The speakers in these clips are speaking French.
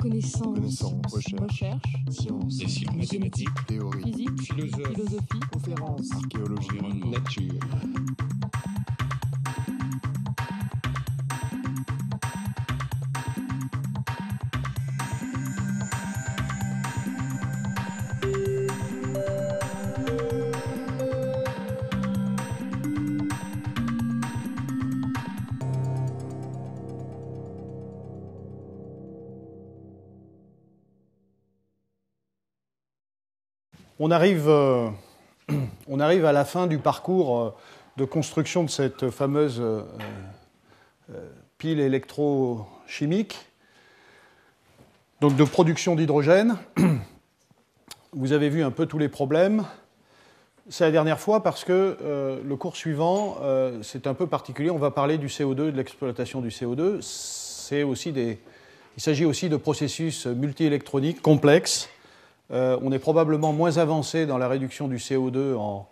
Connaissance, recherche, science, mathématiques, théorie, physique, philosophie, conférence, archéologie, nature. On arrive à la fin du parcours de construction de cette fameuse pile électrochimique, donc de production d'hydrogène. Vous avez vu un peu tous les problèmes. C'est la dernière fois parce que le cours suivant, c'est un peu particulier. On va parler du CO2, de l'exploitation du CO2. Il s'agit aussi de processus multiélectroniques complexes. On est probablement moins avancé dans la réduction du CO2 en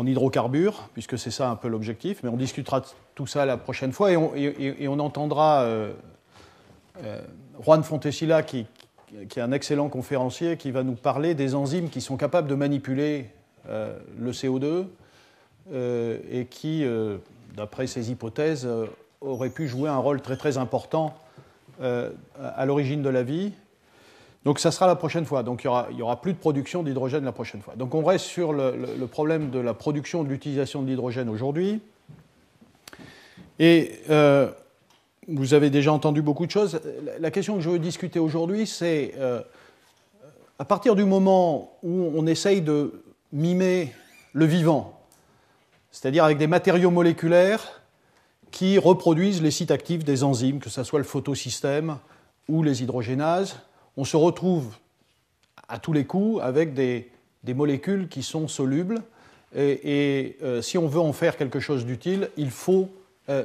hydrocarbures, puisque c'est ça un peu l'objectif, mais on discutera de tout ça la prochaine fois, et on entendra Juan Fontecilla, qui est un excellent conférencier, qui va nous parler des enzymes qui sont capables de manipuler le CO2 et qui, d'après ses hypothèses, auraient pu jouer un rôle très très important à l'origine de la vie. Donc ça sera la prochaine fois. Donc il y aura plus de production d'hydrogène la prochaine fois. Donc on reste sur le problème de la production et de l'utilisation de l'hydrogène aujourd'hui. Et vous avez déjà entendu beaucoup de choses. La question que je veux discuter aujourd'hui, c'est à partir du moment où on essaye de mimer le vivant, c'est-à-dire avec des matériaux moléculaires qui reproduisent les sites actifs des enzymes, que ce soit le photosystème ou les hydrogénases, on se retrouve à tous les coups avec des molécules qui sont solubles et si on veut en faire quelque chose d'utile, il faut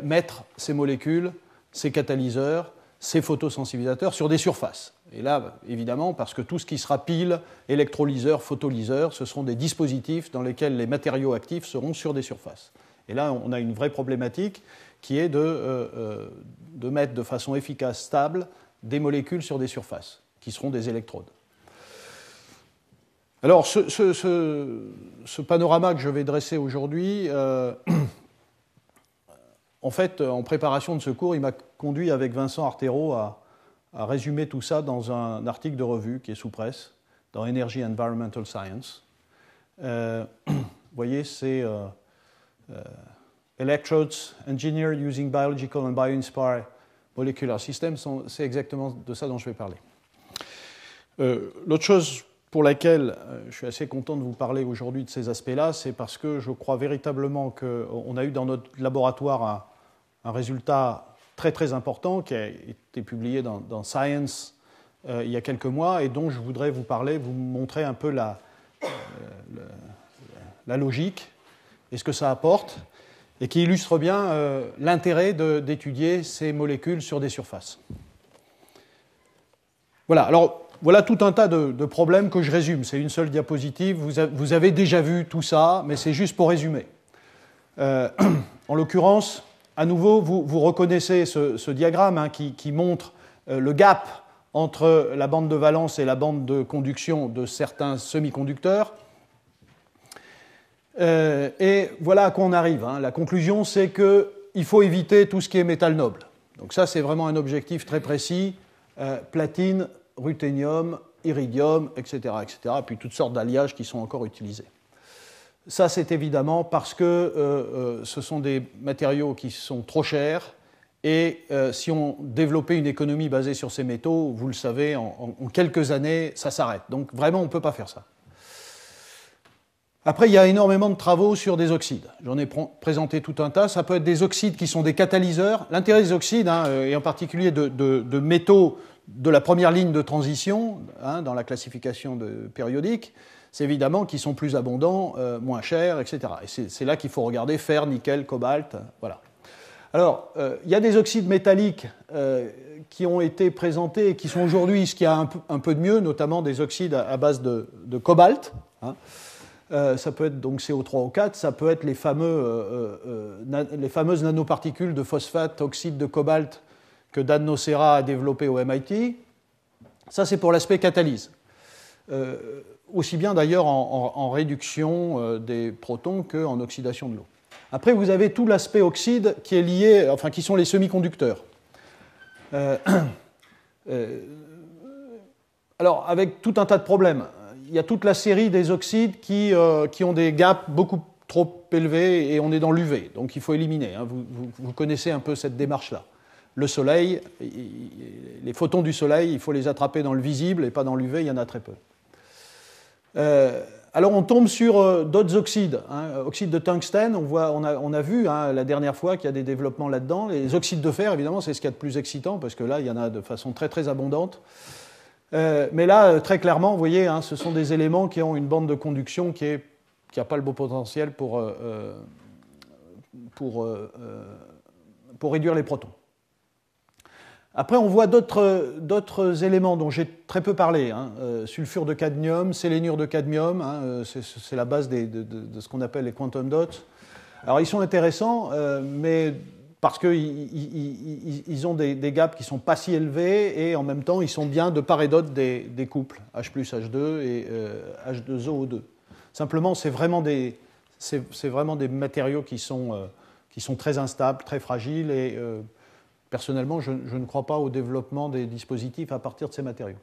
mettre ces molécules, ces catalyseurs, ces photosensibilisateurs sur des surfaces. Et là, évidemment, parce que tout ce qui sera pile, électrolyseur, photolyseur, ce seront des dispositifs dans lesquels les matériaux actifs seront sur des surfaces. Et là, on a une vraie problématique qui est de mettre de façon efficace, stable, des molécules sur des surfaces, qui seront des électrodes. Alors, ce panorama que je vais dresser aujourd'hui, en fait, en préparation de ce cours, il m'a conduit avec Vincent Artero à résumer tout ça dans un article de revue qui est sous presse, dans Energy Environmental Science. Vous voyez, c'est Electrodes Engineered Using Biological and Bioinspired Molecular Systems, c'est exactement de ça dont je vais parler. L'autre chose pour laquelle je suis assez content de vous parler aujourd'hui de ces aspects-là, c'est parce que je crois véritablement qu'on a eu dans notre laboratoire un résultat très très important qui a été publié dans Science il y a quelques mois et dont je voudrais vous parler, vous montrer un peu la logique et ce que ça apporte et qui illustre bien l'intérêt d'étudier ces molécules sur des surfaces. Voilà, alors voilà tout un tas de problèmes que je résume. C'est une seule diapositive. Vous avez déjà vu tout ça, mais c'est juste pour résumer. En l'occurrence, à nouveau, vous reconnaissez ce diagramme qui montre le gap entre la bande de valence et la bande de conduction de certains semi-conducteurs. Et voilà à quoi on arrive. La conclusion, c'est qu'il faut éviter tout ce qui est métal noble. Donc ça, c'est vraiment un objectif très précis. Platine, ruthénium, iridium, etc., puis toutes sortes d'alliages qui sont encore utilisés. Ça, c'est évidemment parce que ce sont des matériaux qui sont trop chers et si on développait une économie basée sur ces métaux, vous le savez, en quelques années, ça s'arrête. Donc vraiment, on ne peut pas faire ça. Après, il y a énormément de travaux sur des oxydes. J'en ai présenté tout un tas. Ça peut être des oxydes qui sont des catalyseurs. L'intérêt des oxydes, et en particulier de métaux de la première ligne de transition, dans la classification périodique, c'est évidemment qu'ils sont plus abondants, moins chers, etc. Et c'est là qu'il faut regarder fer, nickel, cobalt, voilà. Alors, il y a des oxydes métalliques qui ont été présentés et qui sont aujourd'hui ce qu'il y a un peu de mieux, notamment des oxydes à base de cobalt. Ça peut être donc CO3O4, ça peut être les fameuses nanoparticules de phosphate, oxyde de cobalt, que Dan Nocera a développé au MIT. Ça, c'est pour l'aspect catalyse. Aussi bien d'ailleurs en réduction des protons qu'en oxydation de l'eau. Après, vous avez tout l'aspect oxyde qui est lié, enfin, qui sont les semi-conducteurs. Alors, avec tout un tas de problèmes. Il y a toute la série des oxydes qui ont des gaps beaucoup trop élevés et on est dans l'UV. Donc, il faut éliminer. Hein. Vous connaissez un peu cette démarche-là. Le soleil, les photons du soleil, il faut les attraper dans le visible et pas dans l'UV, il y en a très peu. Alors on tombe sur d'autres oxydes. Hein. Oxyde de tungstène, on a vu hein, la dernière fois qu'il y a des développements là-dedans. Les oxydes de fer, évidemment, c'est ce qu'il y a de plus excitant parce que là, il y en a de façon très très abondante. Mais là, très clairement, vous voyez, hein, ce sont des éléments qui ont une bande de conduction qui n'a pas le beau potentiel pour réduire les protons. Après, on voit d'autres éléments dont j'ai très peu parlé. Hein. Sulfure de cadmium, sélénure de cadmium, hein, c'est la base de ce qu'on appelle les quantum dots. Alors, ils sont intéressants, mais parce qu'ils ont des gaps qui ne sont pas si élevés et en même temps, ils sont bien de part et d'autre des couples, H plus H2 et H2O2. Simplement, c'est vraiment des matériaux qui sont très instables, très fragiles et personnellement, je ne crois pas au développement des dispositifs à partir de ces matériaux.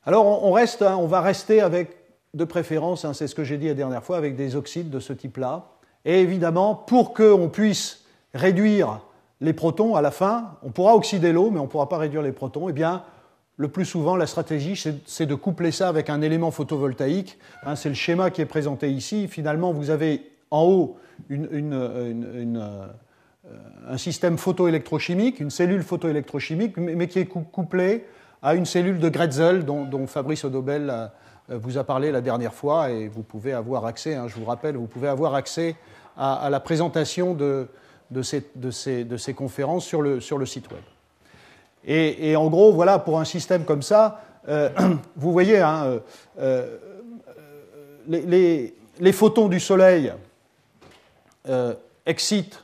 Alors, on va rester avec, de préférence, hein, c'est ce que j'ai dit la dernière fois, avec des oxydes de ce type-là. Et évidemment, pour qu'on puisse réduire les protons à la fin, on pourra oxyder l'eau, mais on ne pourra pas réduire les protons. Eh bien, le plus souvent, la stratégie, c'est de coupler ça avec un élément photovoltaïque. Hein, c'est le schéma qui est présenté ici. Finalement, vous avez en haut un système photoélectrochimique, une cellule photoélectrochimique, mais qui est couplée à une cellule de Grätzel dont Fabrice Odobel vous a parlé la dernière fois, et vous pouvez avoir accès, hein, je vous rappelle, vous pouvez avoir accès à la présentation de ces conférences sur le site web. Et en gros, voilà, pour un système comme ça, vous voyez, hein, les photons du Soleil excitent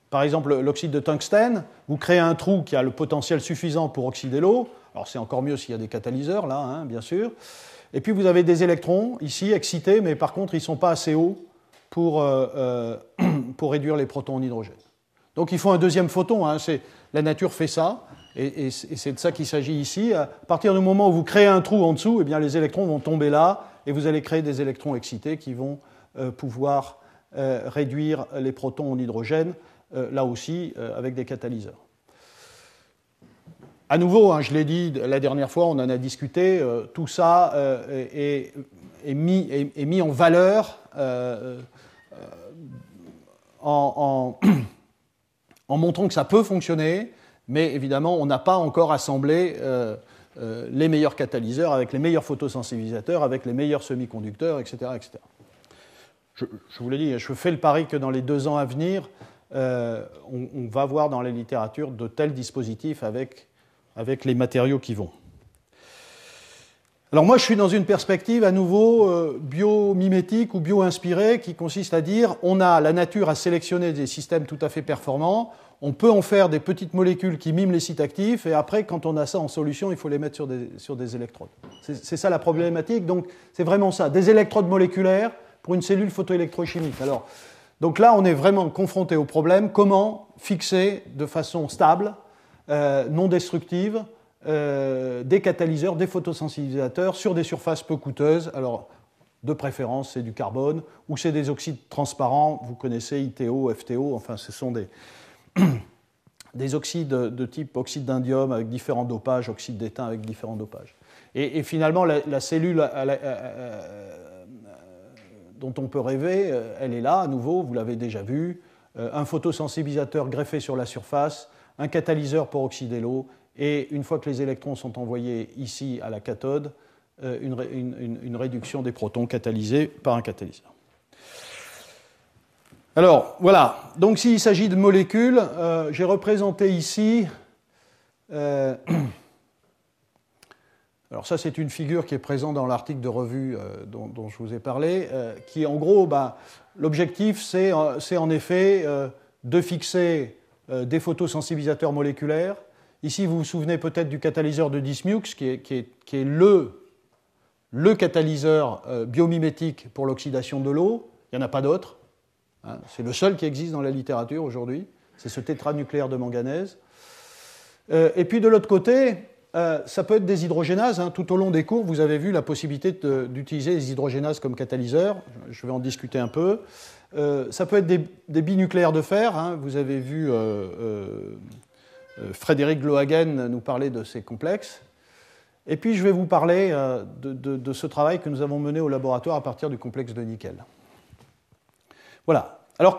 par exemple l'oxyde de tungstène, vous créez un trou qui a le potentiel suffisant pour oxyder l'eau. Alors c'est encore mieux s'il y a des catalyseurs, là, hein, bien sûr. Et puis vous avez des électrons, ici, excités, mais par contre, ils ne sont pas assez hauts pour réduire les protons en hydrogène. Donc il faut un deuxième photon. Hein, la nature fait ça, et c'est de ça qu'il s'agit ici. À partir du moment où vous créez un trou en dessous, eh bien, les électrons vont tomber là, et vous allez créer des électrons excités qui vont pouvoir réduire les protons en hydrogène. Là aussi, avec des catalyseurs. À nouveau, hein, je l'ai dit la dernière fois, on en a discuté, tout ça est mis en valeur en montrant que ça peut fonctionner, mais évidemment, on n'a pas encore assemblé les meilleurs catalyseurs avec les meilleurs photosensibilisateurs, avec les meilleurs semi-conducteurs, etc. etc. Je vous l'ai dit, je fais le pari que dans les 2 ans à venir, on va voir dans la littérature de tels dispositifs avec les matériaux qui vont. Alors moi, je suis dans une perspective à nouveau biomimétique ou bio-inspirée qui consiste à dire la nature a sélectionné des systèmes tout à fait performants, on peut en faire des petites molécules qui miment les sites actifs et après, quand on a ça en solution, il faut les mettre sur des électrodes. C'est ça la problématique, donc c'est vraiment ça, des électrodes moléculaires pour une cellule photoélectrochimique. Donc là, on est vraiment confronté au problème comment fixer de façon stable, non destructive, des catalyseurs, des photosensibilisateurs sur des surfaces peu coûteuses. Alors, de préférence, c'est du carbone ou c'est des oxydes transparents. Vous connaissez ITO, FTO, enfin, ce sont des oxydes de type oxyde d'indium avec différents dopages, oxyde d'étain avec différents dopages. Et finalement, la cellule dont on peut rêver, elle est là, à nouveau, vous l'avez déjà vu, un photosensibilisateur greffé sur la surface, un catalyseur pour oxyder l'eau, et une fois que les électrons sont envoyés ici à la cathode, une réduction des protons catalysés par un catalyseur. Alors, voilà, donc s'il s'agit de molécules, j'ai représenté ici... Alors ça, c'est une figure qui est présente dans l'article de revue dont je vous ai parlé, qui en gros, l'objectif, c'est en effet de fixer des photosensibilisateurs moléculaires Ici, vous vous souvenez peut-être du catalyseur de Dismukes, qui est le catalyseur biomimétique pour l'oxydation de l'eau. Il n'y en a pas d'autre. Hein. C'est le seul qui existe dans la littérature aujourd'hui. C'est ce tétranucléaire de manganèse. Et puis de l'autre côté, ça peut être des hydrogénases. Hein. Tout au long des cours, vous avez vu la possibilité d'utiliser les hydrogénases comme catalyseurs. Je vais en discuter un peu. Ça peut être des binucléaires de fer. Hein. Vous avez vu Frédéric Glohagen nous parler de ces complexes. Et puis je vais vous parler de ce travail que nous avons mené au laboratoire à partir du complexe de nickel. Voilà. Alors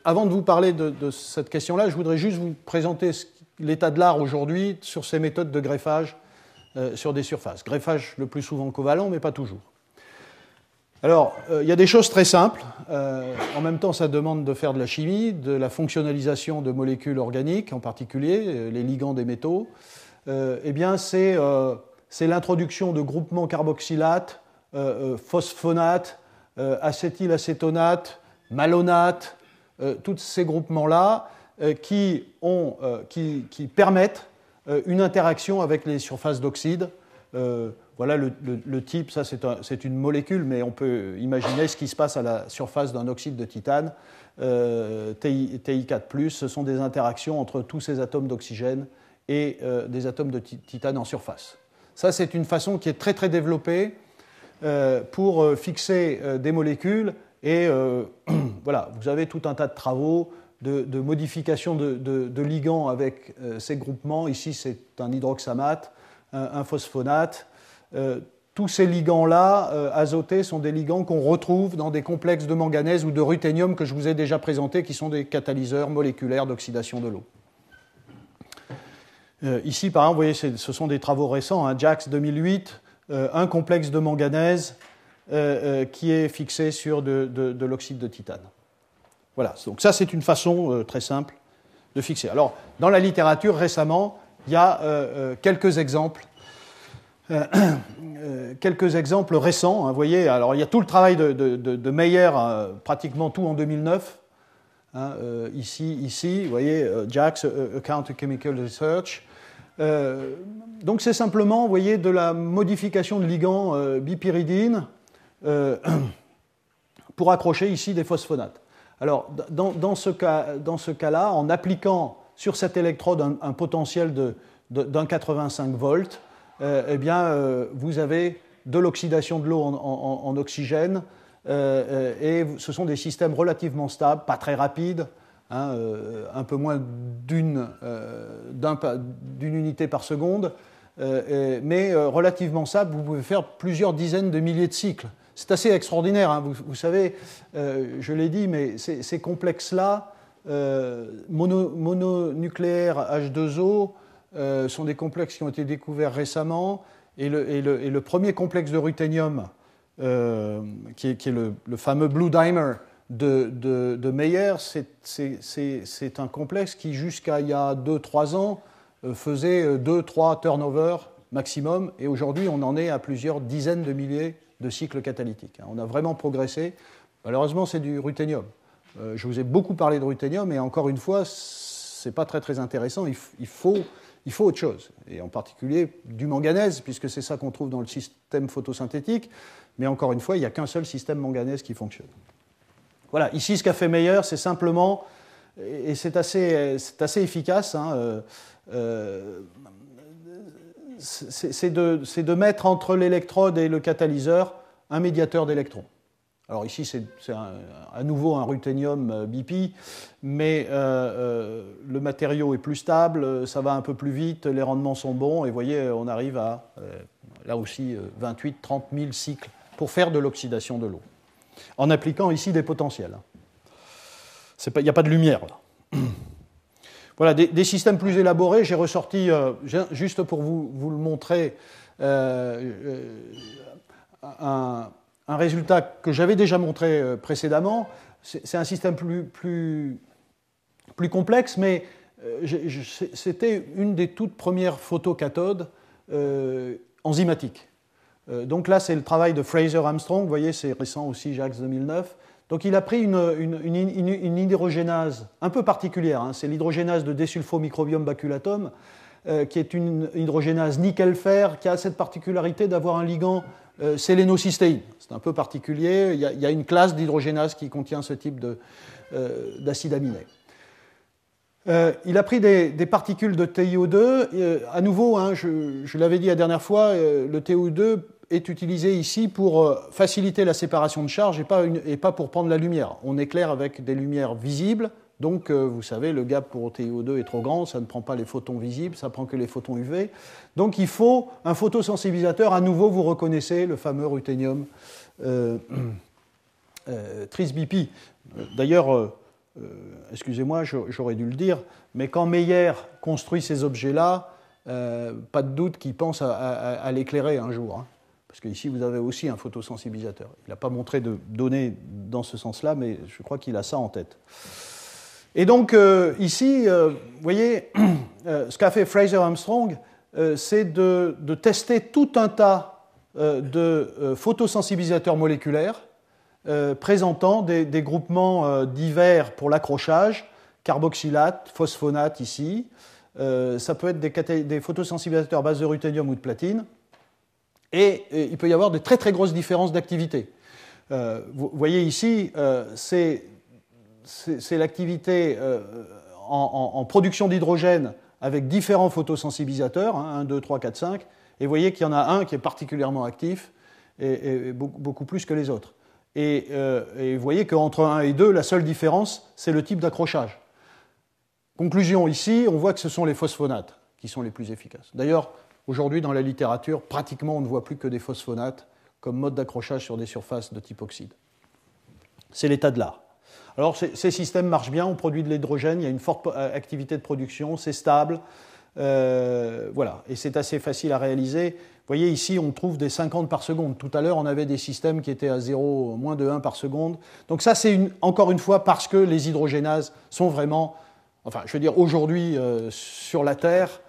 avant de vous parler de cette question-là, je voudrais juste vous présenter l'état de l'art aujourd'hui sur ces méthodes de greffage sur des surfaces. Greffage le plus souvent covalent, mais pas toujours. Alors, il y a des choses très simples. En même temps, ça demande de faire de la chimie, de la fonctionnalisation de molécules organiques, en particulier les ligands des métaux. Eh bien, c'est l'introduction de groupements carboxylates, phosphonates, acétylacétonates, malonates, tous ces groupements-là qui permettent une interaction avec les surfaces d'oxyde. Voilà le type, ça c'est une molécule, mais on peut imaginer ce qui se passe à la surface d'un oxyde de titane, Ti4+, ce sont des interactions entre tous ces atomes d'oxygène et des atomes de titane en surface. Ça c'est une façon qui est très très développée pour fixer des molécules et voilà, vous avez tout un tas de travaux de modification de ligands avec ces groupements. Ici c'est un hydroxamate, un phosphonate. Tous ces ligands-là, azotés, sont des ligands qu'on retrouve dans des complexes de manganèse ou de ruthénium que je vous ai déjà présentés, qui sont des catalyseurs moléculaires d'oxydation de l'eau. Ici, par exemple, vous voyez, ce sont des travaux récents, hein, JAX 2008, un complexe de manganèse qui est fixé sur de l'oxyde de titane. Voilà, donc ça c'est une façon très simple de fixer. Alors, dans la littérature, récemment, il y a quelques exemples récents. Hein, vous voyez, alors il y a tout le travail de Meyer, pratiquement tout en 2009. Hein, ici, vous voyez, JAX, Account of Chemical Research. Donc c'est simplement, vous voyez, de la modification de ligands bipyridine pour accrocher ici des phosphonates. Alors, dans ce cas-là, en appliquant sur cette électrode un potentiel d'un 85 volts, eh bien, vous avez de l'oxydation de l'eau en oxygène, et ce sont des systèmes relativement stables, pas très rapides, hein, un peu moins d'une unité par seconde, mais relativement stables. Vous pouvez faire plusieurs dizaines de milliers de cycles. C'est assez extraordinaire, hein. Vous savez, je l'ai dit, mais ces complexes-là, mononucléaires H2O, sont des complexes qui ont été découverts récemment, et le premier complexe de ruthénium, qui est le fameux Blue Dimer de Meyer, c'est un complexe qui, jusqu'à il y a 2-3 ans, faisait 2-3 turnovers maximum, et aujourd'hui on en est à plusieurs dizaines de milliers de cycles catalytiques. On a vraiment progressé. Malheureusement, c'est du ruthénium. Je vous ai beaucoup parlé de ruthénium, et encore une fois, ce n'est pas très, très intéressant. Il faut autre chose, et en particulier du manganèse, puisque c'est ça qu'on trouve dans le système photosynthétique. Mais encore une fois, il n'y a qu'un seul système manganèse qui fonctionne. Voilà, ici, ce qu'a fait Meyer, c'est simplement, et c'est assez efficace, hein, c'est de mettre entre l'électrode et le catalyseur un médiateur d'électrons. Alors ici, c'est à nouveau un ruthénium BP, mais le matériau est plus stable, ça va un peu plus vite, les rendements sont bons, et vous voyez, on arrive à, là aussi, 28-30 000 cycles pour faire de l'oxydation de l'eau, en appliquant ici des potentiels. Il n'y a pas de lumière, là. Voilà, des systèmes plus élaborés, j'ai ressorti, juste pour vous le montrer, un résultat que j'avais déjà montré précédemment. C'est un système plus complexe, mais c'était une des toutes premières photocathodes enzymatiques. Donc là, c'est le travail de Fraser Armstrong, vous voyez, c'est récent aussi, JAX 2009. Donc il a pris une hydrogénase un peu particulière, hein, c'est l'hydrogénase de désulfomicrobium baculatum, qui est une hydrogénase nickel-fer, qui a cette particularité d'avoir un ligand sélénocystéine. C'est un peu particulier, il y a une classe d'hydrogénase qui contient ce type d'acide aminé. Il a pris des particules de TiO2. À nouveau, hein, je l'avais dit la dernière fois, le TiO2 est utilisé ici pour faciliter la séparation de charges et pas pour prendre la lumière. On éclaire avec des lumières visibles, donc vous savez, le gap pour TiO2 est trop grand, ça ne prend pas les photons visibles, ça prend que les photons UV. Donc il faut un photosensibilisateur. À nouveau, vous reconnaissez le fameux ruthénium tris-BP. D'ailleurs, excusez-moi, j'aurais dû le dire, mais quand Meyer construit ces objets-là, pas de doute qu'il pense à l'éclairer un jour. Hein, parce qu'ici, vous avez aussi un photosensibilisateur. Il n'a pas montré de données dans ce sens-là, mais je crois qu'il a ça en tête. Et donc, ici, vous voyez, ce qu'a fait Fraser Armstrong, c'est de tester tout un tas de photosensibilisateurs moléculaires présentant des groupements divers pour l'accrochage, carboxylate, phosphonate ici. Ça peut être des photosensibilisateurs à base de ruthénium ou de platine. Et il peut y avoir de très très grosses différences d'activité. Vous voyez ici, c'est l'activité en production d'hydrogène avec différents photosensibilisateurs, hein, 1, 2, 3, 4, 5. Et vous voyez qu'il y en a un qui est particulièrement actif et beaucoup plus que les autres. Et vous voyez qu'entre 1 et 2, la seule différence, c'est le type d'accrochage. Conclusion ici, on voit que ce sont les phosphonates qui sont les plus efficaces. D'ailleurs, aujourd'hui, dans la littérature, pratiquement, on ne voit plus que des phosphonates comme mode d'accrochage sur des surfaces de type oxyde. C'est l'état de l'art. Alors, ces systèmes marchent bien, on produit de l'hydrogène, il y a une forte activité de production, c'est stable, voilà, et c'est assez facile à réaliser. Vous voyez, ici, on trouve des 50 par seconde. Tout à l'heure, on avait des systèmes qui étaient à 0, moins de 1 par seconde. Donc ça, c'est encore une fois parce que les hydrogénases sont vraiment, enfin, je veux dire, aujourd'hui, sur la Terre,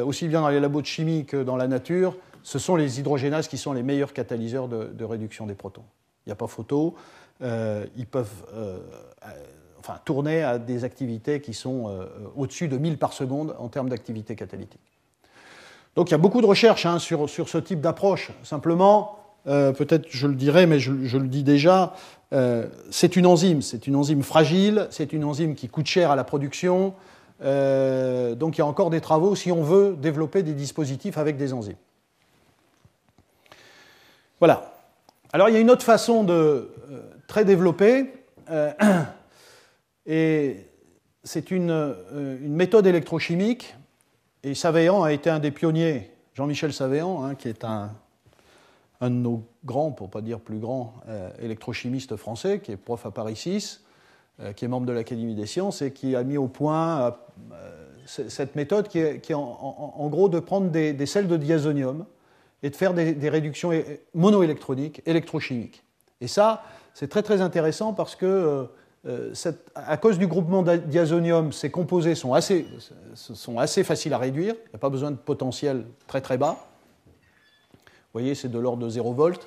aussi bien dans les labos de chimie que dans la nature, ce sont les hydrogénases qui sont les meilleurs catalyseurs de réduction des protons. Il n'y a pas photo. Ils peuvent tourner à des activités qui sont au-dessus de 1000 par seconde en termes d'activité catalytique. Donc il y a beaucoup de recherches hein, sur ce type d'approche. Simplement, peut-être je le dirai, mais je le dis déjà, c'est une enzyme fragile, c'est une enzyme qui coûte cher à la production. Donc il y a encore des travaux si on veut développer des dispositifs avec des enzymes. Voilà. Alors il y a une autre façon très développée, et c'est une méthode électrochimique, et Saveillant a été un des pionniers, Jean-Michel Saveillant, hein, qui est un de nos grands, pour ne pas dire plus grand, électrochimistes français, qui est prof à Paris 6, qui est membre de l'Académie des sciences, et qui a mis au point cette méthode qui est en gros de prendre des sels de diazonium et de faire des réductions monoélectroniques, électrochimiques. Et ça, c'est très très intéressant parce que à cause du groupement diazonium, ces composés sont assez faciles à réduire, il n'y a pas besoin de potentiel très très bas. Vous voyez, c'est de l'ordre de 0 volts.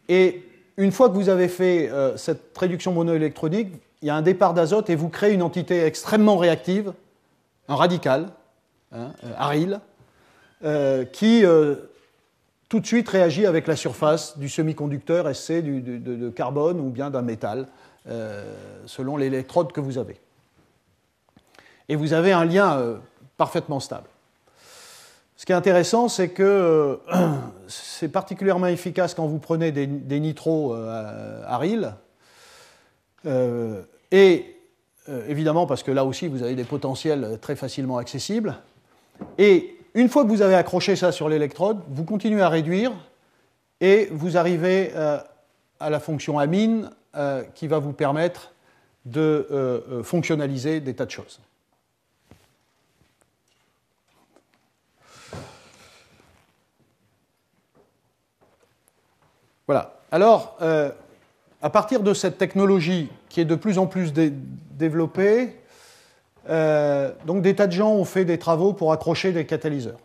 Et une fois que vous avez fait cette réduction monoélectronique, il y a un départ d'azote et vous créez une entité extrêmement réactive, un radical, hein, aryl, qui tout de suite réagit avec la surface du semi-conducteur SC de carbone ou bien d'un métal, selon l'électrode que vous avez. Et vous avez un lien parfaitement stable. Ce qui est intéressant, c'est que c'est particulièrement efficace quand vous prenez des nitros aryles, et évidemment parce que là aussi vous avez des potentiels très facilement accessibles. Et une fois que vous avez accroché ça sur l'électrode, vous continuez à réduire et vous arrivez à la fonction amine qui va vous permettre de fonctionnaliser des tas de choses. Voilà. Alors, à partir de cette technologie qui est de plus en plus développée, donc des tas de gens ont fait des travaux pour accrocher des catalyseurs.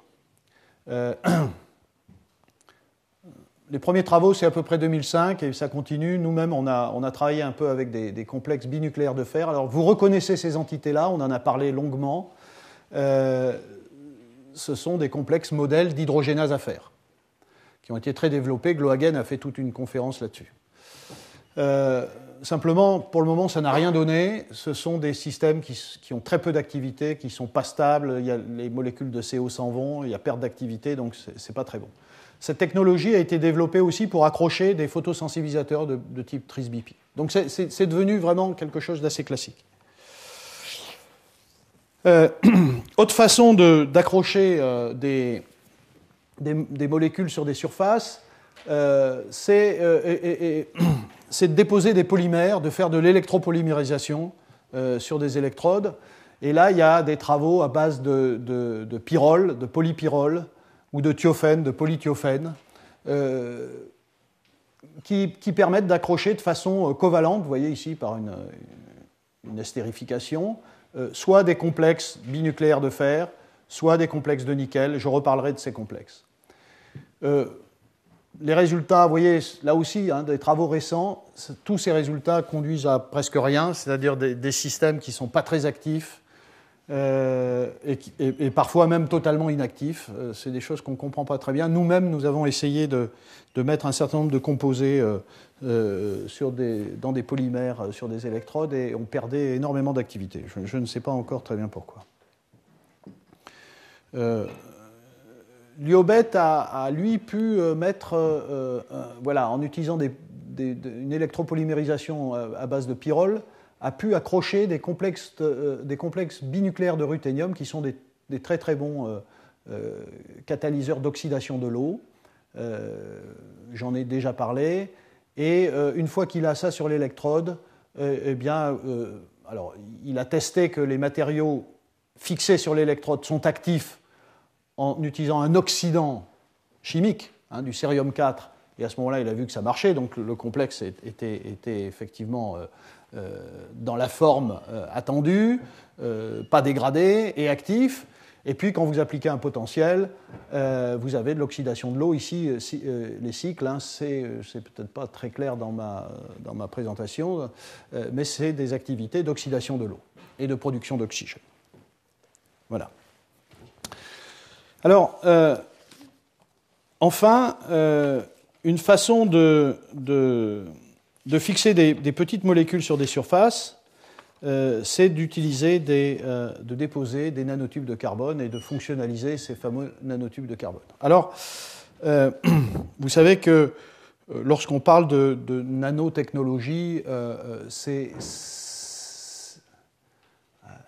les premiers travaux, c'est à peu près 2005 et ça continue. Nous-mêmes, on a travaillé un peu avec des complexes binucléaires de fer. Alors, vous reconnaissez ces entités-là, on en a parlé longuement. Ce sont des complexes modèles d'hydrogénase à fer qui ont été très développés. Glohagen a fait toute une conférence là-dessus. Simplement, pour le moment, ça n'a rien donné. Ce sont des systèmes qui ont très peu d'activité, qui ne sont pas stables. Les molécules de CO s'en vont, il y a perte d'activité, donc ce n'est pas très bon. Cette technologie a été développée aussi pour accrocher des photosensibilisateurs de type TRIS-BP. Donc c'est devenu vraiment quelque chose d'assez classique. Autre façon d'accrocher des molécules sur des surfaces, c'est de déposer des polymères, de faire de l'électropolymérisation sur des électrodes. Et là, il y a des travaux à base de pyrrole, de polypyrrole, ou de thiophène, de polythiophène, qui permettent d'accrocher de façon covalente, vous voyez ici par une estérification, soit des complexes binucléaires de fer, soit des complexes de nickel. Je reparlerai de ces complexes. Les résultats, vous voyez, là aussi, des travaux récents, tous ces résultats conduisent à presque rien, c'est-à-dire des systèmes qui ne sont pas très actifs, et parfois même totalement inactifs. C'est des choses qu'on ne comprend pas très bien. Nous-mêmes, nous avons essayé de mettre un certain nombre de composés dans des polymères sur des électrodes et on perdait énormément d'activité. Je ne sais pas encore très bien pourquoi. Liobet a lui pu mettre, en utilisant une électropolymérisation à base de pyrrole, a pu accrocher des complexes binucléaires de ruthénium qui sont des très très bons catalyseurs d'oxydation de l'eau. J'en ai déjà parlé. Et une fois qu'il a ça sur l'électrode, alors, il a testé que les matériaux fixés sur l'électrode sont actifs en utilisant un oxydant chimique, du cérium 4. Et à ce moment-là, il a vu que ça marchait. Donc le complexe était effectivement dans la forme attendue, pas dégradé et actif. Et puis, quand vous appliquez un potentiel, vous avez de l'oxydation de l'eau. Ici, les cycles, c'est peut-être pas très clair dans ma présentation, mais c'est des activités d'oxydation de l'eau et de production d'oxygène. Voilà. Alors, enfin, une façon de fixer des petites molécules sur des surfaces, c'est d'utiliser de déposer des nanotubes de carbone et de fonctionnaliser ces fameux nanotubes de carbone. Alors, vous savez que lorsqu'on parle de nanotechnologie, ces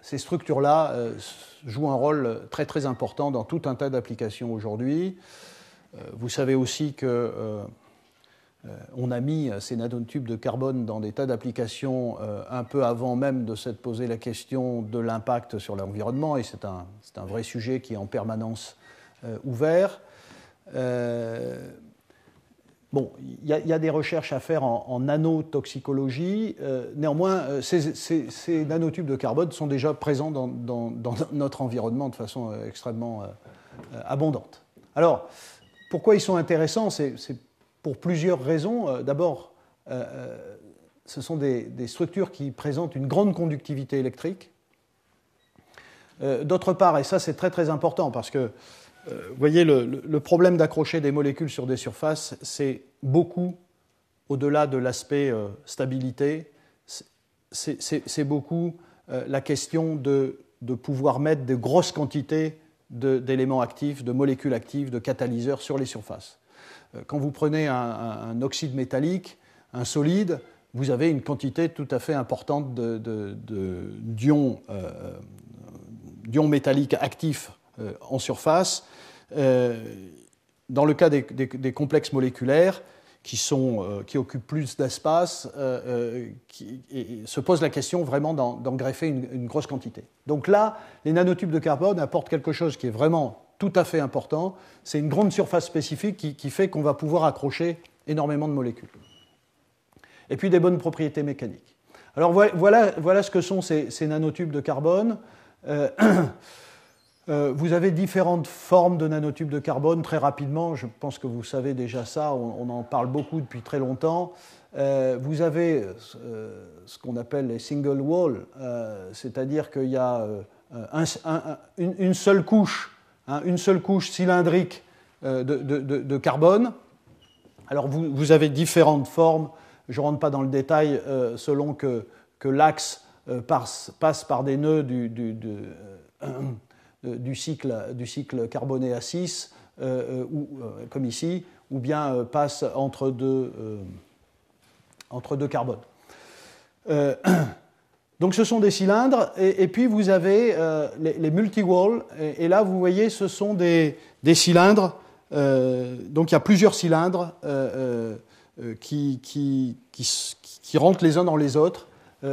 structures-là jouent un rôle très très important dans tout un tas d'applications aujourd'hui. Vous savez aussi que on a mis ces nanotubes de carbone dans des tas d'applications un peu avant même de s'être posé la question de l'impact sur l'environnement, et c'est un vrai sujet qui est en permanence ouvert. Bon, il y a des recherches à faire en nanotoxicologie. Néanmoins, ces nanotubes de carbone sont déjà présents dans notre environnement de façon extrêmement abondante. Alors, pourquoi ils sont intéressants ? C'est pour plusieurs raisons. D'abord, ce sont des structures qui présentent une grande conductivité électrique. D'autre part, et ça c'est très très important parce que vous voyez, le problème d'accrocher des molécules sur des surfaces, c'est beaucoup, au-delà de l'aspect stabilité, c'est beaucoup la question de pouvoir mettre de grosses quantités d'éléments actifs, de molécules actives, de catalyseurs sur les surfaces. Quand vous prenez un oxyde métallique, un solide, vous avez une quantité tout à fait importante d'ions métalliques actifs en surface. Dans le cas des complexes moléculaires qui occupent plus d'espace, se pose la question vraiment d'en greffer une grosse quantité. Donc là, les nanotubes de carbone apportent quelque chose qui est vraiment tout à fait important. C'est une grande surface spécifique qui fait qu'on va pouvoir accrocher énormément de molécules. Et puis des bonnes propriétés mécaniques. Alors voilà ce que sont ces nanotubes de carbone. Vous avez différentes formes de nanotubes de carbone. Très rapidement, je pense que vous savez déjà ça, on en parle beaucoup depuis très longtemps. Vous avez ce qu'on appelle les single wall, c'est-à-dire qu'il y a une seule couche cylindrique de carbone. Alors vous avez différentes formes, je ne rentre pas dans le détail, selon que l'axe passe par des nœuds du cycle carboné à 6, comme ici, ou bien passe entre deux carbones. Donc ce sont des cylindres, et puis vous avez les multi-wall, et là vous voyez ce sont des cylindres, donc il y a plusieurs cylindres qui rentrent les uns dans les autres,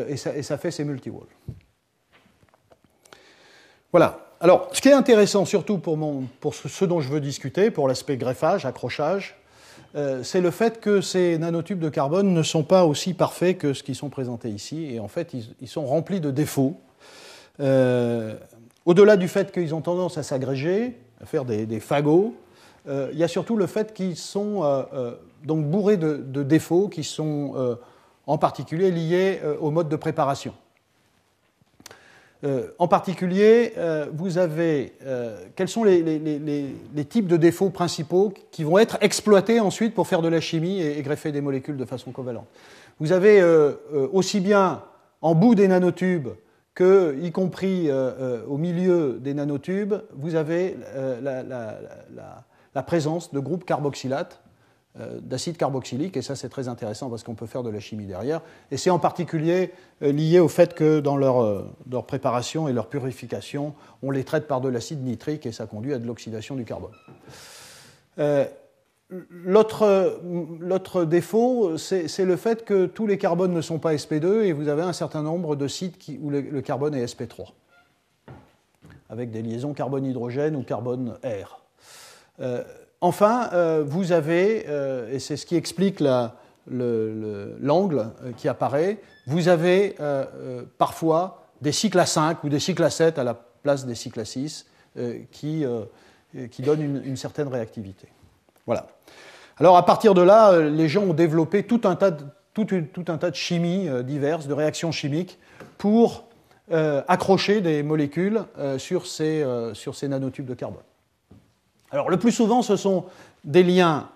et ça fait ces multi-wall. Voilà. Alors, ce qui est intéressant surtout pour ce dont je veux discuter, pour l'aspect greffage, accrochage, c'est le fait que ces nanotubes de carbone ne sont pas aussi parfaits que ce qui sont présentés ici, et en fait, ils sont remplis de défauts. Au-delà du fait qu'ils ont tendance à s'agréger, à faire des fagots, il y a surtout le fait qu'ils sont donc bourrés de défauts qui sont en particulier liés au mode de préparation. En particulier, vous avez quels sont les types de défauts principaux qui vont être exploités ensuite pour faire de la chimie et greffer des molécules de façon covalente. Vous avez aussi bien en bout des nanotubes que, y compris au milieu des nanotubes, vous avez la présence de groupes carboxylates, d'acide carboxylique, et ça c'est très intéressant parce qu'on peut faire de la chimie derrière, et c'est en particulier lié au fait que dans leur préparation et leur purification, on les traite par de l'acide nitrique et ça conduit à de l'oxydation du carbone. L'autre défaut, c'est le fait que tous les carbones ne sont pas sp2 et vous avez un certain nombre de sites où le carbone est sp3, avec des liaisons carbone-hydrogène ou carbone-air. Enfin, vous avez, et c'est ce qui explique l'angle qui apparaît, vous avez parfois des cycles à 5 ou des cycles à 7 à la place des cycles à 6 qui donnent une certaine réactivité. Voilà. Alors à partir de là, les gens ont développé tout un tas de chimies diverses, de réactions chimiques pour accrocher des molécules sur ces nanotubes de carbone. Alors, le plus souvent, ce sont des liens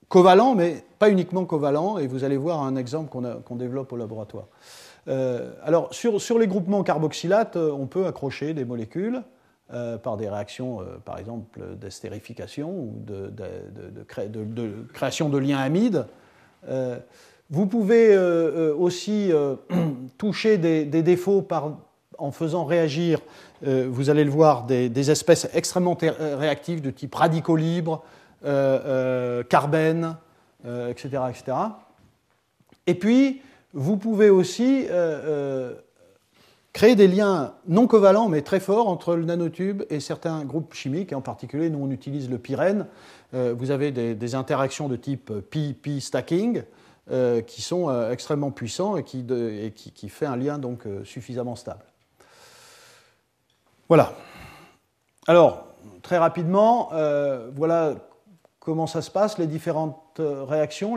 covalents, mais pas uniquement covalents, et vous allez voir un exemple qu'on développe au laboratoire. Alors, sur les groupements carboxylates, on peut accrocher des molécules par des réactions, par exemple, d'estérification ou de création de liens amides. Vous pouvez aussi toucher des défauts en faisant réagir, vous allez le voir, des espèces extrêmement réactives de type radicaux libres, carbène, etc., etc. Et puis, vous pouvez aussi créer des liens non covalents, mais très forts, entre le nanotube et certains groupes chimiques, et en particulier, nous, on utilise le pyrène. Vous avez des interactions de type pi-pi stacking, qui sont extrêmement puissants et qui fait un lien donc suffisamment stable. Voilà. Alors, très rapidement, voilà comment ça se passe, les différentes réactions.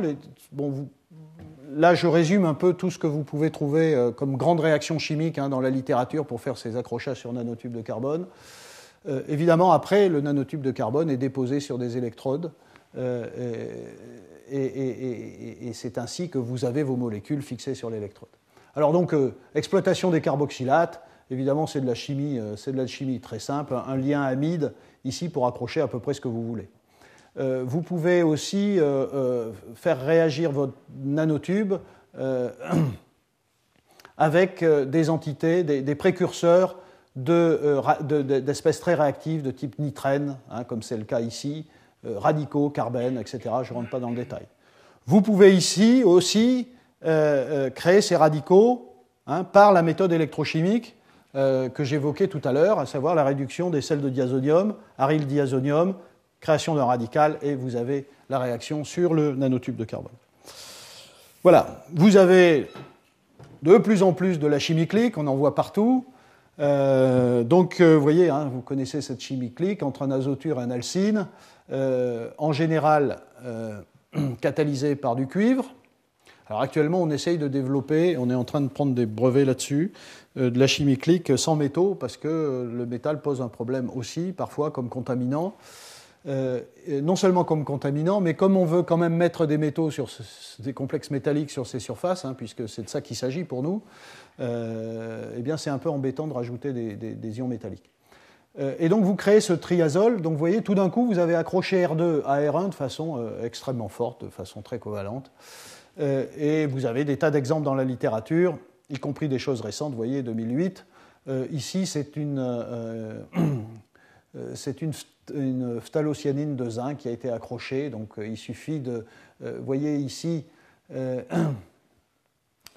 Là, je résume un peu tout ce que vous pouvez trouver comme grandes réactions chimiques dans la littérature pour faire ces accrochages sur nanotubes de carbone. Évidemment, après, le nanotube de carbone est déposé sur des électrodes et c'est ainsi que vous avez vos molécules fixées sur l'électrode. Alors donc, exploitation des carboxylates. Évidemment, c'est de la chimie très simple, un lien amide ici pour accrocher à peu près ce que vous voulez. Vous pouvez aussi faire réagir votre nanotube avec des entités, des précurseurs d'espèces très réactives de type nitrène, comme c'est le cas ici, radicaux, carbène, etc. Je ne rentre pas dans le détail. Vous pouvez ici aussi créer ces radicaux par la méthode électrochimique que j'évoquais tout à l'heure, à savoir la réduction des sels de diazonium, aryldiazonium, création d'un radical, et vous avez la réaction sur le nanotube de carbone. Voilà, vous avez de plus en plus de la chimie clique, on en voit partout. Donc, vous voyez, hein, vous connaissez cette chimie clique entre un azoture et un alcine, en général catalysé par du cuivre. Alors actuellement, on essaye de développer, on est en train de prendre des brevets là-dessus, de la chimie clique sans métaux, parce que le métal pose un problème aussi, parfois comme contaminant. Non seulement comme contaminant, mais comme on veut quand même mettre des métaux sur des complexes métalliques sur ces surfaces, hein, puisque c'est de ça qu'il s'agit pour nous, eh bien c'est un peu embêtant de rajouter des ions métalliques. Et donc vous créez ce triazole, donc vous voyez, tout d'un coup, vous avez accroché R2 à R1 de façon extrêmement forte, de façon très covalente. Et vous avez des tas d'exemples dans la littérature, y compris des choses récentes, vous voyez, 2008. Ici, c'est une phtalocyanine de zinc qui a été accrochée, donc il suffit de, vous voyez ici,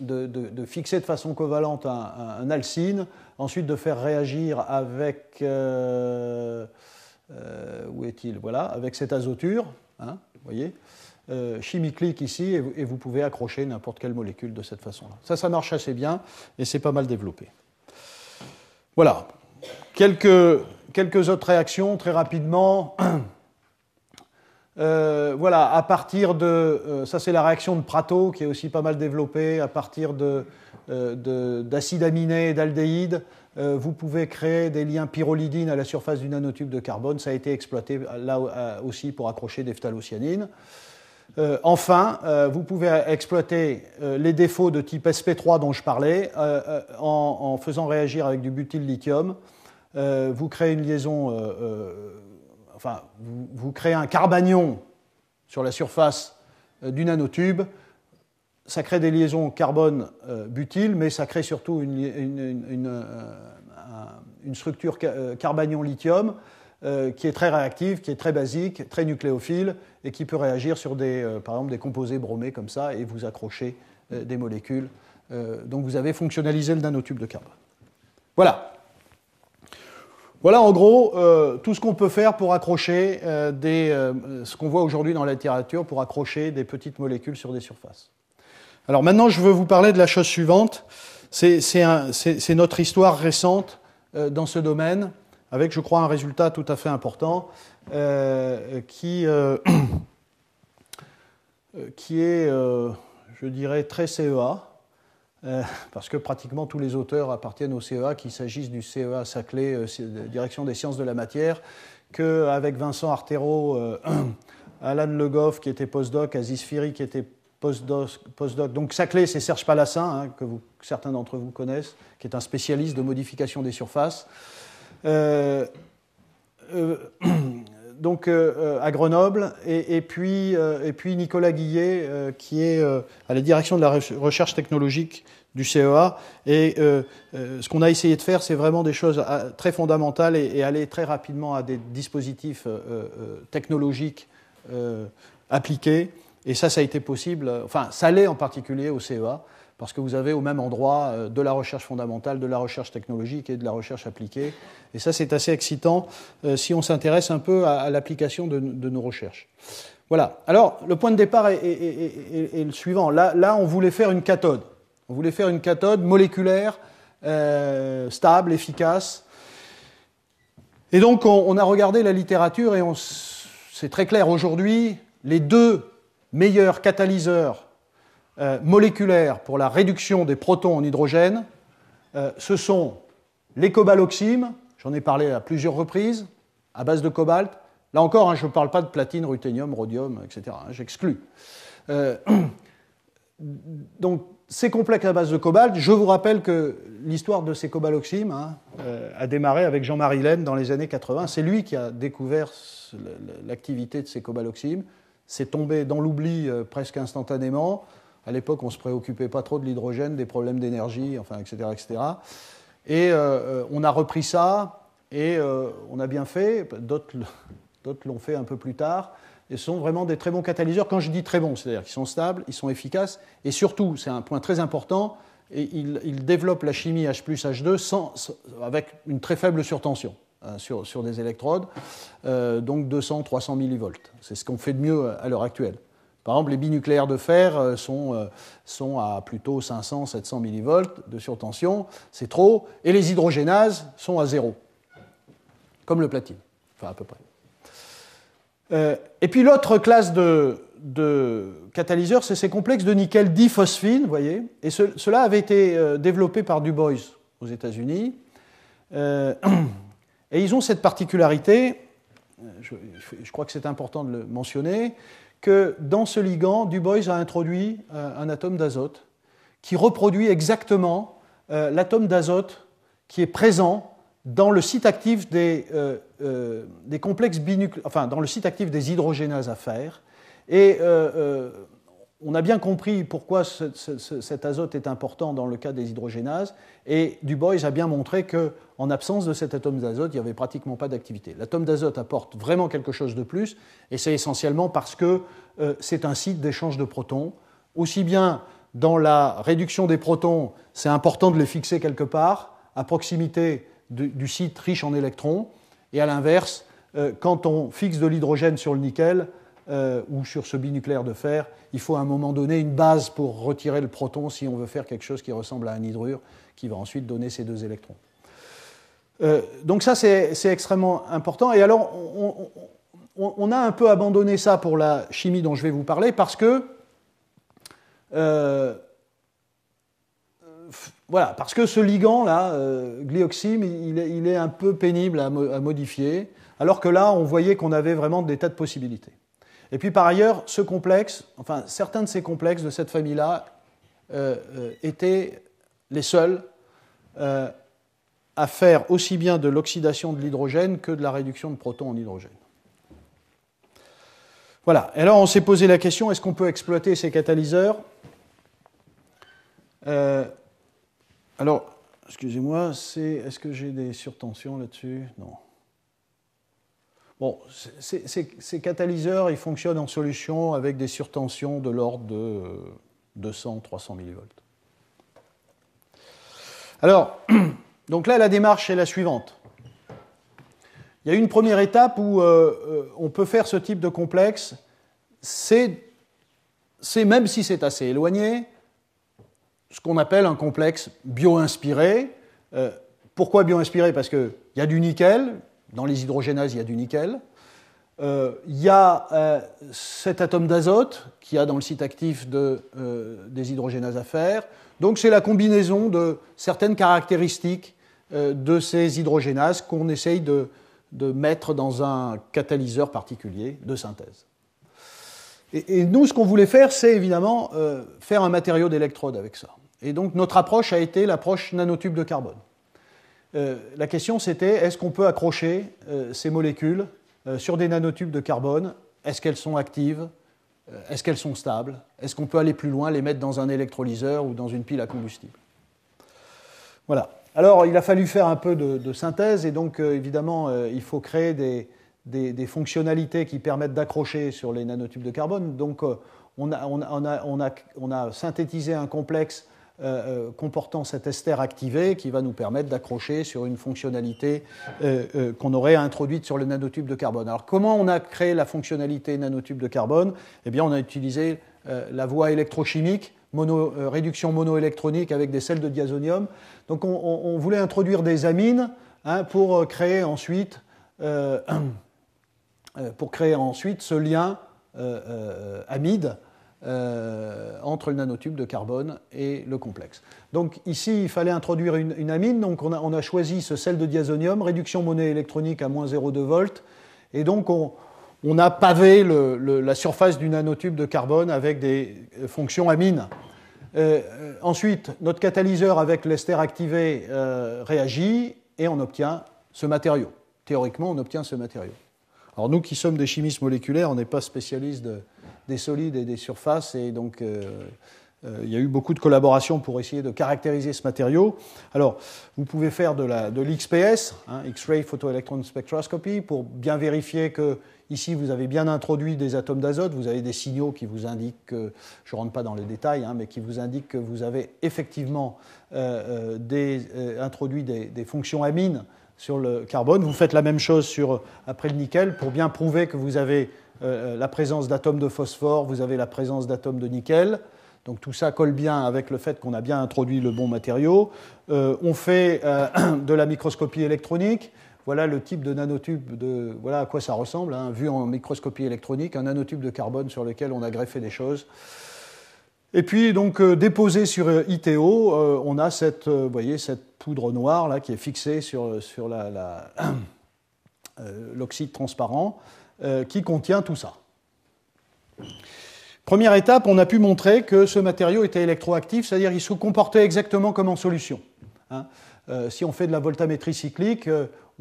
de fixer de façon covalente un alcine, ensuite de faire réagir avec, où est-il, voilà, avec cette azoture, hein, vous voyez, chimie clique ici, et vous pouvez accrocher n'importe quelle molécule de cette façon-là. Ça marche assez bien, et c'est pas mal développé. Voilà. Quelques autres réactions, très rapidement. Voilà, à partir de... ça, c'est la réaction de Prato, qui est aussi pas mal développée. À partir d'acides aminés et d'aldéhydes, vous pouvez créer des liens pyrrolidines à la surface du nanotube de carbone. Ça a été exploité là aussi pour accrocher des phtalocyanines. Enfin, vous pouvez exploiter les défauts de type sp3 dont je parlais en faisant réagir avec du butyl-lithium. Vous créez une liaison, enfin, vous créez un carbanion sur la surface du nanotube. Ça crée des liaisons carbone-butyl, mais ça crée surtout une structure carbanion-lithium qui est très réactive, qui est très basique, très nucléophile, et qui peut réagir sur par exemple des composés bromés comme ça, et vous accrocher des molécules. Donc vous avez fonctionnalisé le nanotube de carbone. Voilà. Voilà en gros tout ce qu'on peut faire pour accrocher ce qu'on voit aujourd'hui dans la littérature, pour accrocher des petites molécules sur des surfaces. Alors maintenant, je veux vous parler de la chose suivante. C'est notre histoire récente dans ce domaine, avec, je crois, un résultat tout à fait important, qui est, je dirais, très CEA, parce que pratiquement tous les auteurs appartiennent au CEA, qu'il s'agisse du CEA Saclay, Direction des sciences de la matière, qu'avec Vincent Artero, Alan Le Goff, qui était postdoc, Aziz Firi, qui était postdoc. Donc Saclay, c'est Serge Palassin, hein, que certains d'entre vous connaissent, qui est un spécialiste de modification des surfaces. Donc à Grenoble, et puis Nicolas Guillet, qui est à la direction de la recherche technologique du CEA. Et ce qu'on a essayé de faire, c'est vraiment des choses très fondamentales et aller très rapidement à des dispositifs technologiques appliqués. Et ça a été possible, enfin ça l'est en particulier au CEA, parce que vous avez au même endroit de la recherche fondamentale, de la recherche technologique et de la recherche appliquée. Et ça, c'est assez excitant si on s'intéresse un peu à l'application de nos recherches. Voilà. Alors, le point de départ est le suivant. Là, on voulait faire une cathode. On voulait faire une cathode moléculaire, stable, efficace. Et donc, on a regardé la littérature et c'est très clair aujourd'hui, les deux meilleurs catalyseurs moléculaires pour la réduction des protons en hydrogène, ce sont les cobaloximes, j'en ai parlé à plusieurs reprises, à base de cobalt. Là encore, hein, je ne parle pas de platine, ruthénium, rhodium, etc. Hein, j'exclus. Donc, ces complexes à base de cobalt, je vous rappelle que l'histoire de ces cobaloximes a démarré avec Jean-Marie Lehn dans les années 80. C'est lui qui a découvert l'activité de ces cobaloximes. C'est tombé dans l'oubli presque instantanément. À l'époque, on ne se préoccupait pas trop de l'hydrogène, des problèmes d'énergie, enfin, etc., etc. Et on a repris ça, et on a bien fait. D'autres l'ont fait un peu plus tard. Et ce sont vraiment des très bons catalyseurs. Quand je dis très bons, c'est-à-dire qu'ils sont stables, ils sont efficaces, et surtout, c'est un point très important, et ils développent la chimie H plus H2 avec une très faible surtension. Sur des électrodes, donc 200-300 millivolts. C'est ce qu'on fait de mieux à l'heure actuelle. Par exemple, les binucléaires de fer sont à plutôt 500-700 millivolts de surtension, c'est trop, et les hydrogénases sont à 0, comme le platine, enfin à peu près. Et puis l'autre classe de catalyseurs, c'est ces complexes de nickel diphosphine, vous voyez, et cela avait été développé par Du Bois aux États-Unis. Et ils ont cette particularité, je crois que c'est important de le mentionner, que dans ce ligand, Du Bois a introduit un atome d'azote qui reproduit exactement l'atome d'azote qui est présent dans le site actif des complexes binucléaires, enfin dans le site actif des hydrogénases à fer. Et on a bien compris pourquoi cet azote est important dans le cas des hydrogénases, et Du Bois a bien montré qu'en absence de cet atome d'azote, il n'y avait pratiquement pas d'activité. L'atome d'azote apporte vraiment quelque chose de plus, et c'est essentiellement parce que c'est un site d'échange de protons. Aussi bien dans la réduction des protons, c'est important de les fixer quelque part, à proximité du site riche en électrons, et à l'inverse, quand on fixe de l'hydrogène sur le nickel, ou sur ce binucléaire de fer, il faut à un moment donné une base pour retirer le proton si on veut faire quelque chose qui ressemble à un hydrure qui va ensuite donner ces 2 électrons. Donc ça, c'est extrêmement important. Et alors, on a un peu abandonné ça pour la chimie dont je vais vous parler parce que voilà, parce que ce ligand-là, glyoxime, il est un peu pénible à modifier, alors que là, on voyait qu'on avait vraiment des tas de possibilités. Et puis par ailleurs, ce complexe, enfin certains de ces complexes de cette famille-là étaient les seuls à faire aussi bien de l'oxydation de l'hydrogène que de la réduction de protons en hydrogène. Voilà. Et alors on s'est posé la question, est-ce qu'on peut exploiter ces catalyseurs ? Alors, excusez-moi, est-ce que j'ai des surtensions là-dessus ? Non. Bon, ces catalyseurs, ils fonctionnent en solution avec des surtensions de l'ordre de 200-300 millivolts. Alors, donc là, la démarche est la suivante. Il y a une première étape où on peut faire ce type de complexe. C'est même si c'est assez éloigné, ce qu'on appelle un complexe bio-inspiré. Pourquoi bio-inspiré ? Parce qu'il y a du nickel. Dans les hydrogénases, il y a du nickel. Il y a cet atome d'azote qu'il y a dans le site actif des hydrogénases à fer. Donc c'est la combinaison de certaines caractéristiques de ces hydrogénases qu'on essaye de mettre dans un catalyseur particulier de synthèse. Et nous, ce qu'on voulait faire, c'est évidemment faire un matériau d'électrode avec ça. Et donc notre approche a été l'approche nanotube de carbone. La question c'était, est-ce qu'on peut accrocher ces molécules sur des nanotubes de carbone ? Est-ce qu'elles sont actives ? Est-ce qu'elles sont stables ? Est-ce qu'on peut aller plus loin, les mettre dans un électrolyseur ou dans une pile à combustible ? Voilà. Alors il a fallu faire un peu de synthèse et donc évidemment il faut créer des fonctionnalités qui permettent d'accrocher sur les nanotubes de carbone. Donc on a synthétisé un complexe comportant cet ester activé qui va nous permettre d'accrocher sur une fonctionnalité qu'on aurait introduite sur le nanotube de carbone. Alors comment on a créé la fonctionnalité nanotube de carbone ? Eh bien on a utilisé la voie électrochimique, réduction monoélectronique avec des sels de diazonium. Donc on voulait introduire des amines pour créer ensuite ce lien amide entre le nanotube de carbone et le complexe. Donc ici, il fallait introduire une amine, donc on a choisi ce sel de diazonium, réduction monoélectronique à moins 0,2 volts, et donc on a pavé la surface du nanotube de carbone avec des fonctions amines. Ensuite, notre catalyseur avec l'ester activé réagit et on obtient ce matériau. Théoriquement, on obtient ce matériau. Alors nous qui sommes des chimistes moléculaires, on n'est pas spécialistes des solides et des surfaces, et donc il y a eu beaucoup de collaborations pour essayer de caractériser ce matériau. Alors, vous pouvez faire de l'XPS, X-ray Photoelectron Spectroscopy, pour bien vérifier que ici vous avez bien introduit des atomes d'azote, vous avez des signaux qui vous indiquent que, je ne rentre pas dans les détails, mais qui vous indiquent que vous avez effectivement introduit des fonctions amines sur le carbone. Vous faites la même chose après le nickel pour bien prouver que vous avez la présence d'atomes de phosphore, vous avez la présence d'atomes de nickel. Donc tout ça colle bien avec le fait qu'on a bien introduit le bon matériau. On fait de la microscopie électronique. Voilà le type de nanotube, voilà à quoi ça ressemble, hein, vu en microscopie électronique, un nanotube de carbone sur lequel on a greffé des choses. Et puis, donc, déposé sur ITO, on a cette, voyez, cette poudre noire là, qui est fixée sur l'oxyde transparent, qui contient tout ça. Première étape, on a pu montrer que ce matériau était électroactif, c'est-à-dire qu'il se comportait exactement comme en solution. Hein. Si on fait de la voltammétrie cyclique,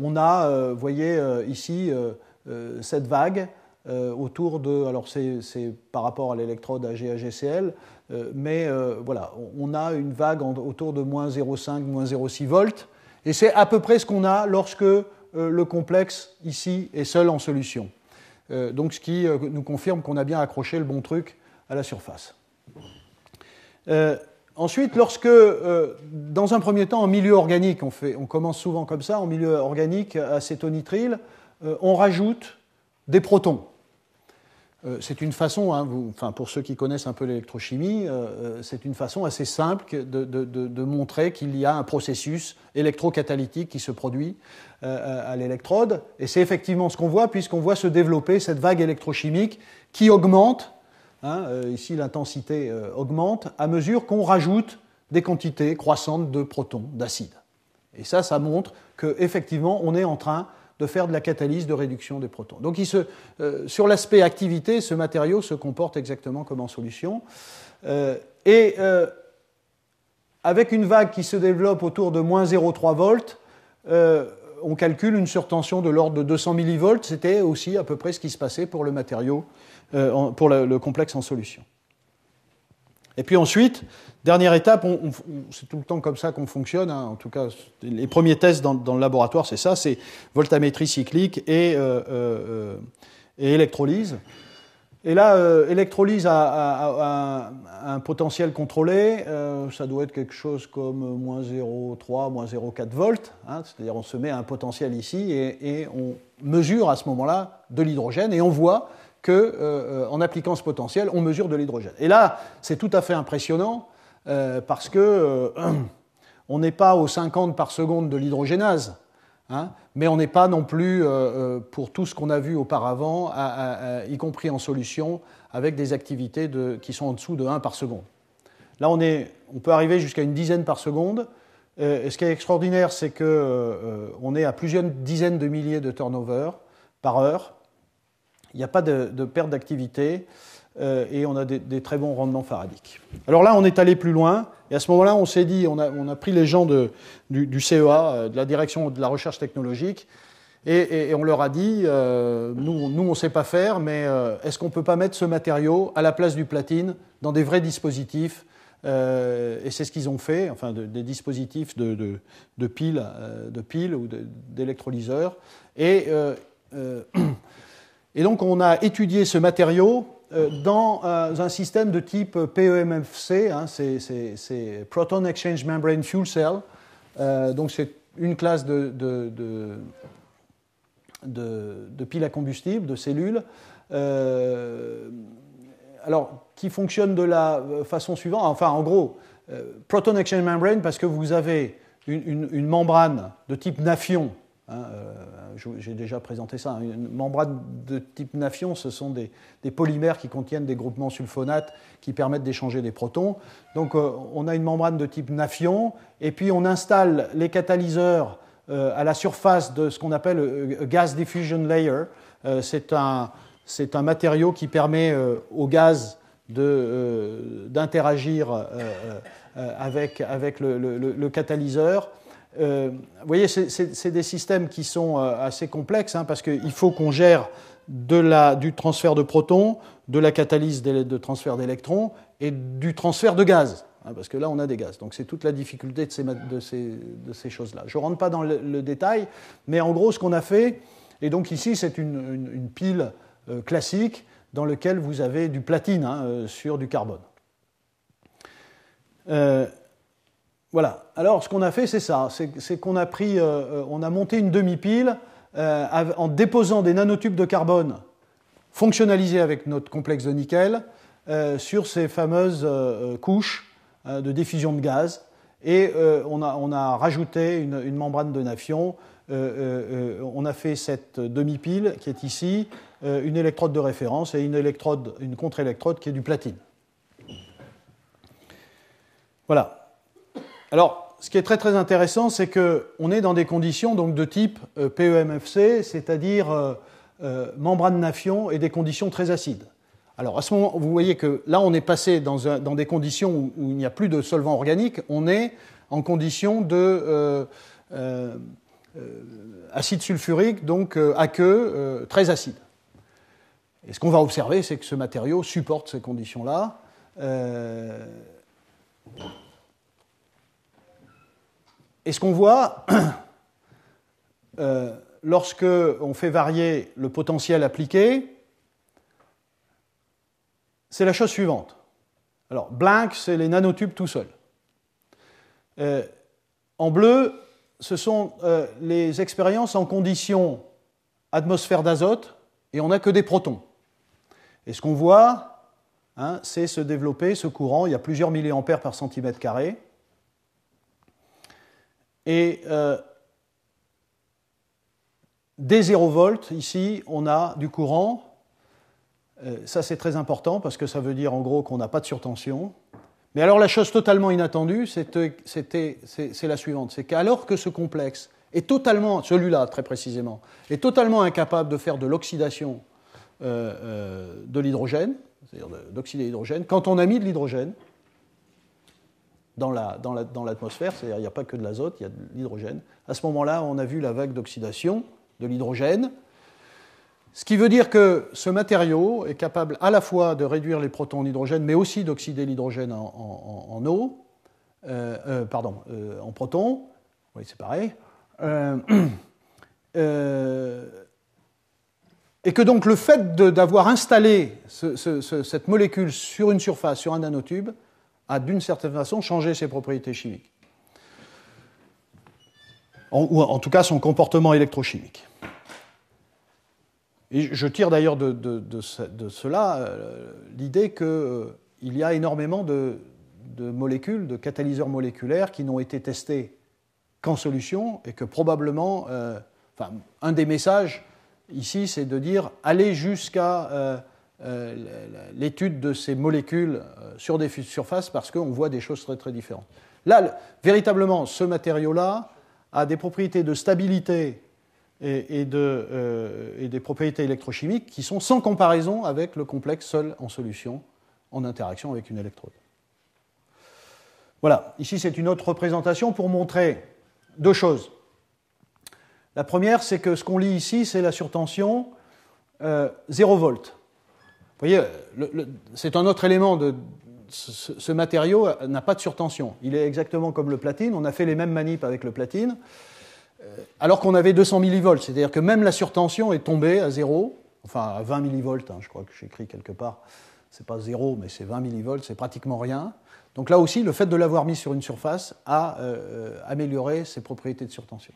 on a, vous voyez ici, cette vague autour de, alors c'est par rapport à l'électrode AgAgCl, mais voilà, on a une vague autour de moins 0,5, moins 0,6 volts, et c'est à peu près ce qu'on a lorsque le complexe ici est seul en solution. Donc ce qui nous confirme qu'on a bien accroché le bon truc à la surface. Ensuite, lorsque, dans un premier temps, en milieu organique, on commence souvent comme ça, en milieu organique, acétonitrile, on rajoute des protons. C'est une façon, hein, pour ceux qui connaissent un peu l'électrochimie, c'est une façon assez simple de montrer qu'il y a un processus électrocatalytique qui se produit à l'électrode. Et c'est effectivement ce qu'on voit, puisqu'on voit se développer cette vague électrochimique qui augmente. Hein, ici, l'intensité augmente à mesure qu'on rajoute des quantités croissantes de protons, d'acide. Et ça montre qu'effectivement, on est en train de faire de la catalyse de réduction des protons. Donc, sur l'aspect activité, ce matériau se comporte exactement comme en solution. Avec une vague qui se développe autour de moins 0,3 volts, on calcule une surtension de l'ordre de 200 millivolts. C'était aussi à peu près ce qui se passait pour le matériau, pour le complexe en solution. Et puis ensuite, dernière étape, c'est tout le temps comme ça qu'on fonctionne, hein, en tout cas les premiers tests dans le laboratoire, c'est ça, c'est voltammétrie cyclique et électrolyse. Et là, électrolyse à un potentiel contrôlé, ça doit être quelque chose comme moins 0,3, moins 0,4 volts, hein, c'est-à-dire on se met à un potentiel ici et on mesure à ce moment-là de l'hydrogène et on voit qu'en appliquant ce potentiel, on mesure de l'hydrogène. Et là, c'est tout à fait impressionnant parce que on n'est pas aux 50 par seconde de l'hydrogénase, hein, mais on n'est pas non plus, pour tout ce qu'on a vu auparavant, y compris en solution, avec des activités qui sont en dessous de 1 par seconde. Là, on peut arriver jusqu'à une dizaine par seconde. Et ce qui est extraordinaire, c'est qu'on est à plusieurs dizaines de milliers de turnover par heure. Il n'y a pas de perte d'activité et on a des très bons rendements faradiques. Alors là, on est allé plus loin et à ce moment-là, on s'est dit, on a pris les gens du CEA, de la direction de la recherche technologique, et on leur a dit, nous on ne sait pas faire, mais est-ce qu'on ne peut pas mettre ce matériau à la place du platine dans des vrais dispositifs et c'est ce qu'ils ont fait, enfin des dispositifs de piles ou d'électrolyseurs. Et donc, on a étudié ce matériau dans un système de type PEMFC, hein, c'est Proton Exchange Membrane Fuel Cell. Donc, c'est une classe de piles à combustible, de cellules, alors, qui fonctionne de la façon suivante. Enfin, en gros, Proton Exchange Membrane, parce que vous avez une membrane de type Nafion. Hein, j'ai déjà présenté ça. Une membrane de type Nafion, ce sont des polymères qui contiennent des groupements sulfonates qui permettent d'échanger des protons. Donc, on a une membrane de type Nafion, et puis on installe les catalyseurs à la surface de ce qu'on appelle gas diffusion layer. C'est un matériau qui permet au gaz d'interagir avec le catalyseur. Vous voyez, c'est des systèmes qui sont assez complexes, hein, parce qu'il faut qu'on gère du transfert de protons, de la catalyse de transfert d'électrons et du transfert de gaz, hein, parce que là on a des gaz. Donc c'est toute la difficulté de ces choses-là. Je ne rentre pas dans le détail, mais en gros ce qu'on a fait, et donc ici c'est une pile classique dans laquelle vous avez du platine, hein, sur du carbone. Voilà. Alors, ce qu'on a fait, c'est ça. C'est qu'on a on a monté une demi-pile en déposant des nanotubes de carbone fonctionnaliser avec notre complexe de nickel sur ces fameuses couches de diffusion de gaz. Et on a rajouté une membrane de Nafion. On a fait cette demi-pile qui est ici, une électrode de référence et une contre-électrode qui est du platine. Voilà. Alors, ce qui est très très intéressant, c'est qu'on est dans des conditions donc, de type PEMFC, c'est-à-dire membrane Nafion et des conditions très acides. Alors, à ce moment, vous voyez que là, on est passé dans des conditions où il n'y a plus de solvant organique, on est en conditions de acide sulfurique, donc aqueux, très acide. Et ce qu'on va observer, c'est que ce matériau supporte ces conditions-là. Et ce qu'on voit, lorsque on fait varier le potentiel appliqué, c'est la chose suivante. Alors, blank, c'est les nanotubes tout seuls. En bleu, ce sont les expériences en conditions atmosphère d'azote, et on n'a que des protons. Et ce qu'on voit, c'est se développer ce courant, il y a plusieurs milliampères par centimètre carré. Et dès 0 volts, ici, on a du courant. Ça, c'est très important parce que ça veut dire en gros qu'on n'a pas de surtension. Mais alors, la chose totalement inattendue, c'est la suivante. C'est qu'alors que ce complexe est totalement, celui-là très précisément, est totalement incapable de faire de l'oxydation de l'hydrogène, c'est-à-dire d'oxyder l'hydrogène, quand on a mis de l'hydrogène dans l'atmosphère, c'est-à-dire il n'y a pas que de l'azote, il y a de l'hydrogène, à ce moment-là, on a vu la vague d'oxydation de l'hydrogène. Ce qui veut dire que ce matériau est capable à la fois de réduire les protons en hydrogène, mais aussi d'oxyder l'hydrogène en protons. Oui, c'est pareil. Et que donc le fait d'avoir installé cette molécule sur une surface, sur un nanotube, a d'une certaine façon changé ses propriétés chimiques. Ou en tout cas son comportement électrochimique. Et je tire d'ailleurs de cela l'idée qu'il y a énormément de molécules, de catalyseurs moléculaires qui n'ont été testés qu'en solution et que probablement, un des messages ici, c'est de dire allez jusqu'à l'étude de ces molécules sur des surfaces parce qu'on voit des choses très très différentes. Là, véritablement, ce matériau-là a des propriétés de stabilité et des propriétés électrochimiques qui sont sans comparaison avec le complexe seul en solution, en interaction avec une électrode. Voilà, ici c'est une autre représentation pour montrer deux choses. La première, c'est que ce qu'on lit ici, c'est la surtension 0 volts. Vous voyez, c'est un autre élément de ce matériau n'a pas de surtension. Il est exactement comme le platine, on a fait les mêmes manips avec le platine, alors qu'on avait 200 millivolts, c'est-à-dire que même la surtension est tombée à 0, enfin à 20 millivolts, je crois que j'ai écrit quelque part, c'est pas 0, mais c'est 20 millivolts, c'est pratiquement rien. Donc là aussi, le fait de l'avoir mis sur une surface a amélioré ses propriétés de surtension.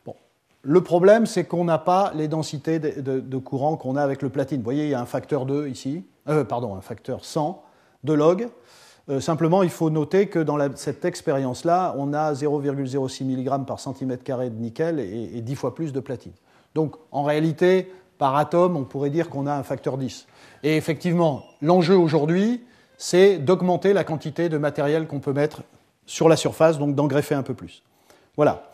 Bon. Le problème, c'est qu'on n'a pas les densités de courant qu'on a avec le platine. Vous voyez, il y a un facteur 2 ici, un facteur 100 de log. Simplement, il faut noter que dans cette expérience-là, on a 0,06 mg par centimètre carré de nickel et 10 fois plus de platine. Donc, en réalité, par atome, on pourrait dire qu'on a un facteur 10. Et effectivement, l'enjeu aujourd'hui, c'est d'augmenter la quantité de matériel qu'on peut mettre sur la surface, donc d'en greffer un peu plus. Voilà.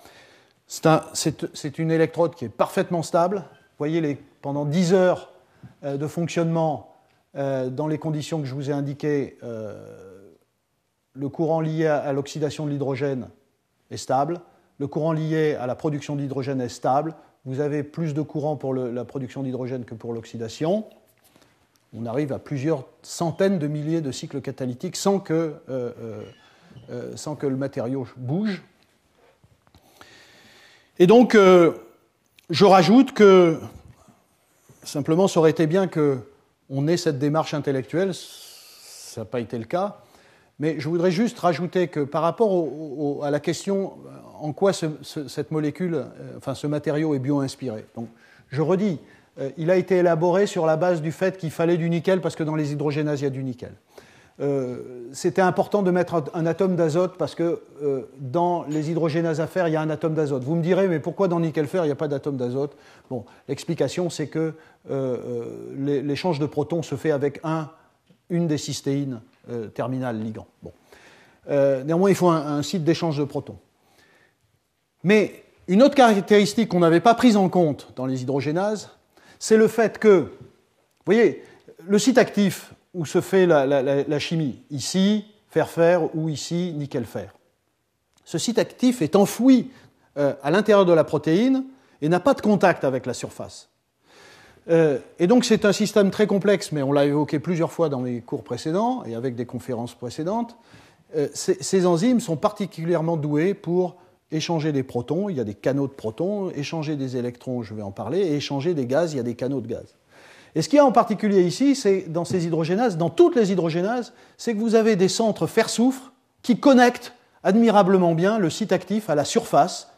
C'est une électrode qui est parfaitement stable. Vous voyez, pendant 10 heures de fonctionnement, dans les conditions que je vous ai indiquées, le courant lié à l'oxydation de l'hydrogène est stable, le courant lié à la production d'hydrogène est stable, vous avez plus de courant pour la production d'hydrogène que pour l'oxydation, on arrive à plusieurs centaines de milliers de cycles catalytiques sans que le matériau bouge. Et donc, je rajoute que, simplement, ça aurait été bien qu'on ait cette démarche intellectuelle, ça n'a pas été le cas, mais je voudrais juste rajouter que par rapport à la question en quoi cette molécule, ce matériau est bio-inspiré. Donc, je redis, il a été élaboré sur la base du fait qu'il fallait du nickel, parce que dans les hydrogénases, il y a du nickel. C'était important de mettre un atome d'azote, parce que dans les hydrogénases à fer, il y a un atome d'azote. Vous me direz, mais pourquoi dans nickel-fer, il n'y a pas d'atome d'azote? Bon, l'explication, c'est que l'échange de protons se fait avec une des cystéines terminales ligand. Bon. Néanmoins, il faut un site d'échange de protons. Mais une autre caractéristique qu'on n'avait pas prise en compte dans les hydrogénases, c'est le fait que, vous voyez, le site actif où se fait la chimie, ici, fer-fer, ou ici, nickel-fer. Ce site actif est enfoui à l'intérieur de la protéine et n'a pas de contact avec la surface. Et donc c'est un système très complexe, mais on l'a évoqué plusieurs fois dans mes cours précédents et avec des conférences précédentes. Ces enzymes sont particulièrement douées pour échanger des protons, il y a des canaux de protons, échanger des électrons, je vais en parler, et échanger des gaz, il y a des canaux de gaz. Et ce qu'il y a en particulier ici, c'est dans ces hydrogénases, dans toutes les hydrogénases, c'est que vous avez des centres fer-soufre qui connectent admirablement bien le site actif à la surface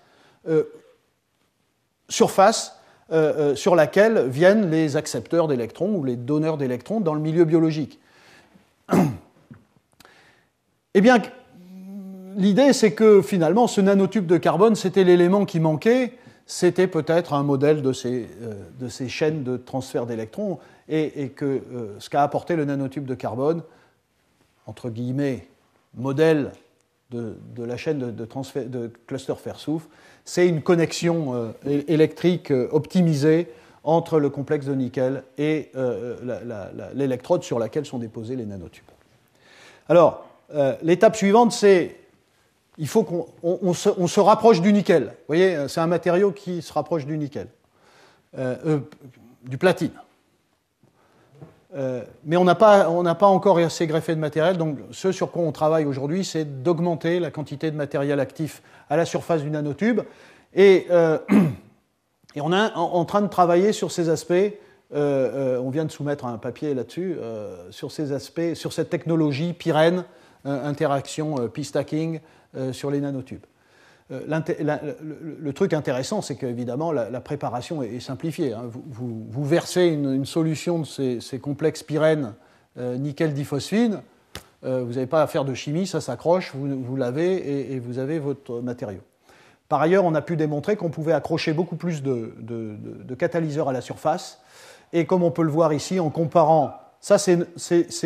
sur laquelle viennent les accepteurs d'électrons ou les donneurs d'électrons dans le milieu biologique. Eh bien, l'idée, c'est que finalement, ce nanotube de carbone, c'était l'élément qui manquait, c'était peut-être un modèle de ces chaînes de transfert d'électrons, et que ce qu'a apporté le nanotube de carbone, entre guillemets, modèle de la chaîne de cluster fer-soufre, c'est une connexion électrique optimisée entre le complexe de nickel et l'électrode sur laquelle sont déposés les nanotubes. Alors, l'étape suivante, c'est il faut qu'on se rapproche du nickel. Vous voyez, c'est un matériau qui se rapproche du nickel, du platine. Mais on n'a pas encore assez greffé de matériel, donc ce sur quoi on travaille aujourd'hui, c'est d'augmenter la quantité de matériel actif à la surface du nanotube. Et on est en train de travailler sur ces aspects. On vient de soumettre un papier là-dessus, sur ces aspects, sur cette technologie Pyrene, interaction p-stacking sur les nanotubes. Le truc intéressant, c'est qu'évidemment, la préparation est simplifiée. Hein. Vous versez une solution de ces complexes Pyrene nickel-diphosphine, vous n'avez pas à faire de chimie, ça s'accroche, vous lavez et vous avez votre matériau. Par ailleurs, on a pu démontrer qu'on pouvait accrocher beaucoup plus de catalyseurs à la surface, et comme on peut le voir ici, en comparant, ça c'est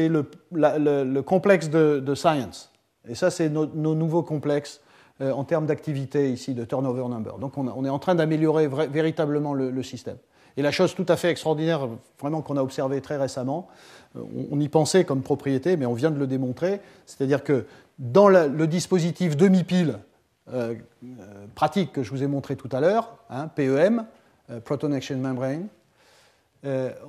le complexe de Science, et ça c'est nos nouveaux complexes en termes d'activité ici, de turnover number. Donc on est en train d'améliorer véritablement le système. Et la chose tout à fait extraordinaire, vraiment qu'on a observé très récemment, on y pensait comme propriété, mais on vient de le démontrer, c'est-à-dire que dans le dispositif demi-pile pratique que je vous ai montré tout à l'heure, hein, PEM, Proton Exchange Membrane,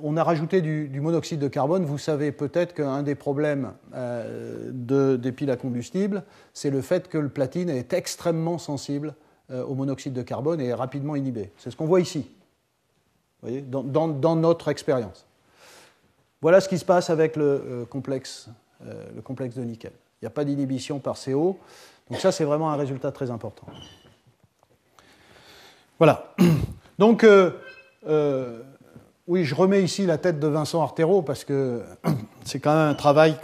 on a rajouté du monoxyde de carbone. Vous savez peut-être qu'un des problèmes des piles à combustible, c'est le fait que le platine est extrêmement sensible au monoxyde de carbone et est rapidement inhibé. C'est ce qu'on voit ici, vous voyez, dans notre expérience. Voilà ce qui se passe avec le complexe de nickel. Il n'y a pas d'inhibition par CO, donc ça c'est vraiment un résultat très important. Voilà. Donc, oui, je remets ici la tête de Vincent Artero parce que c'est quand même un travail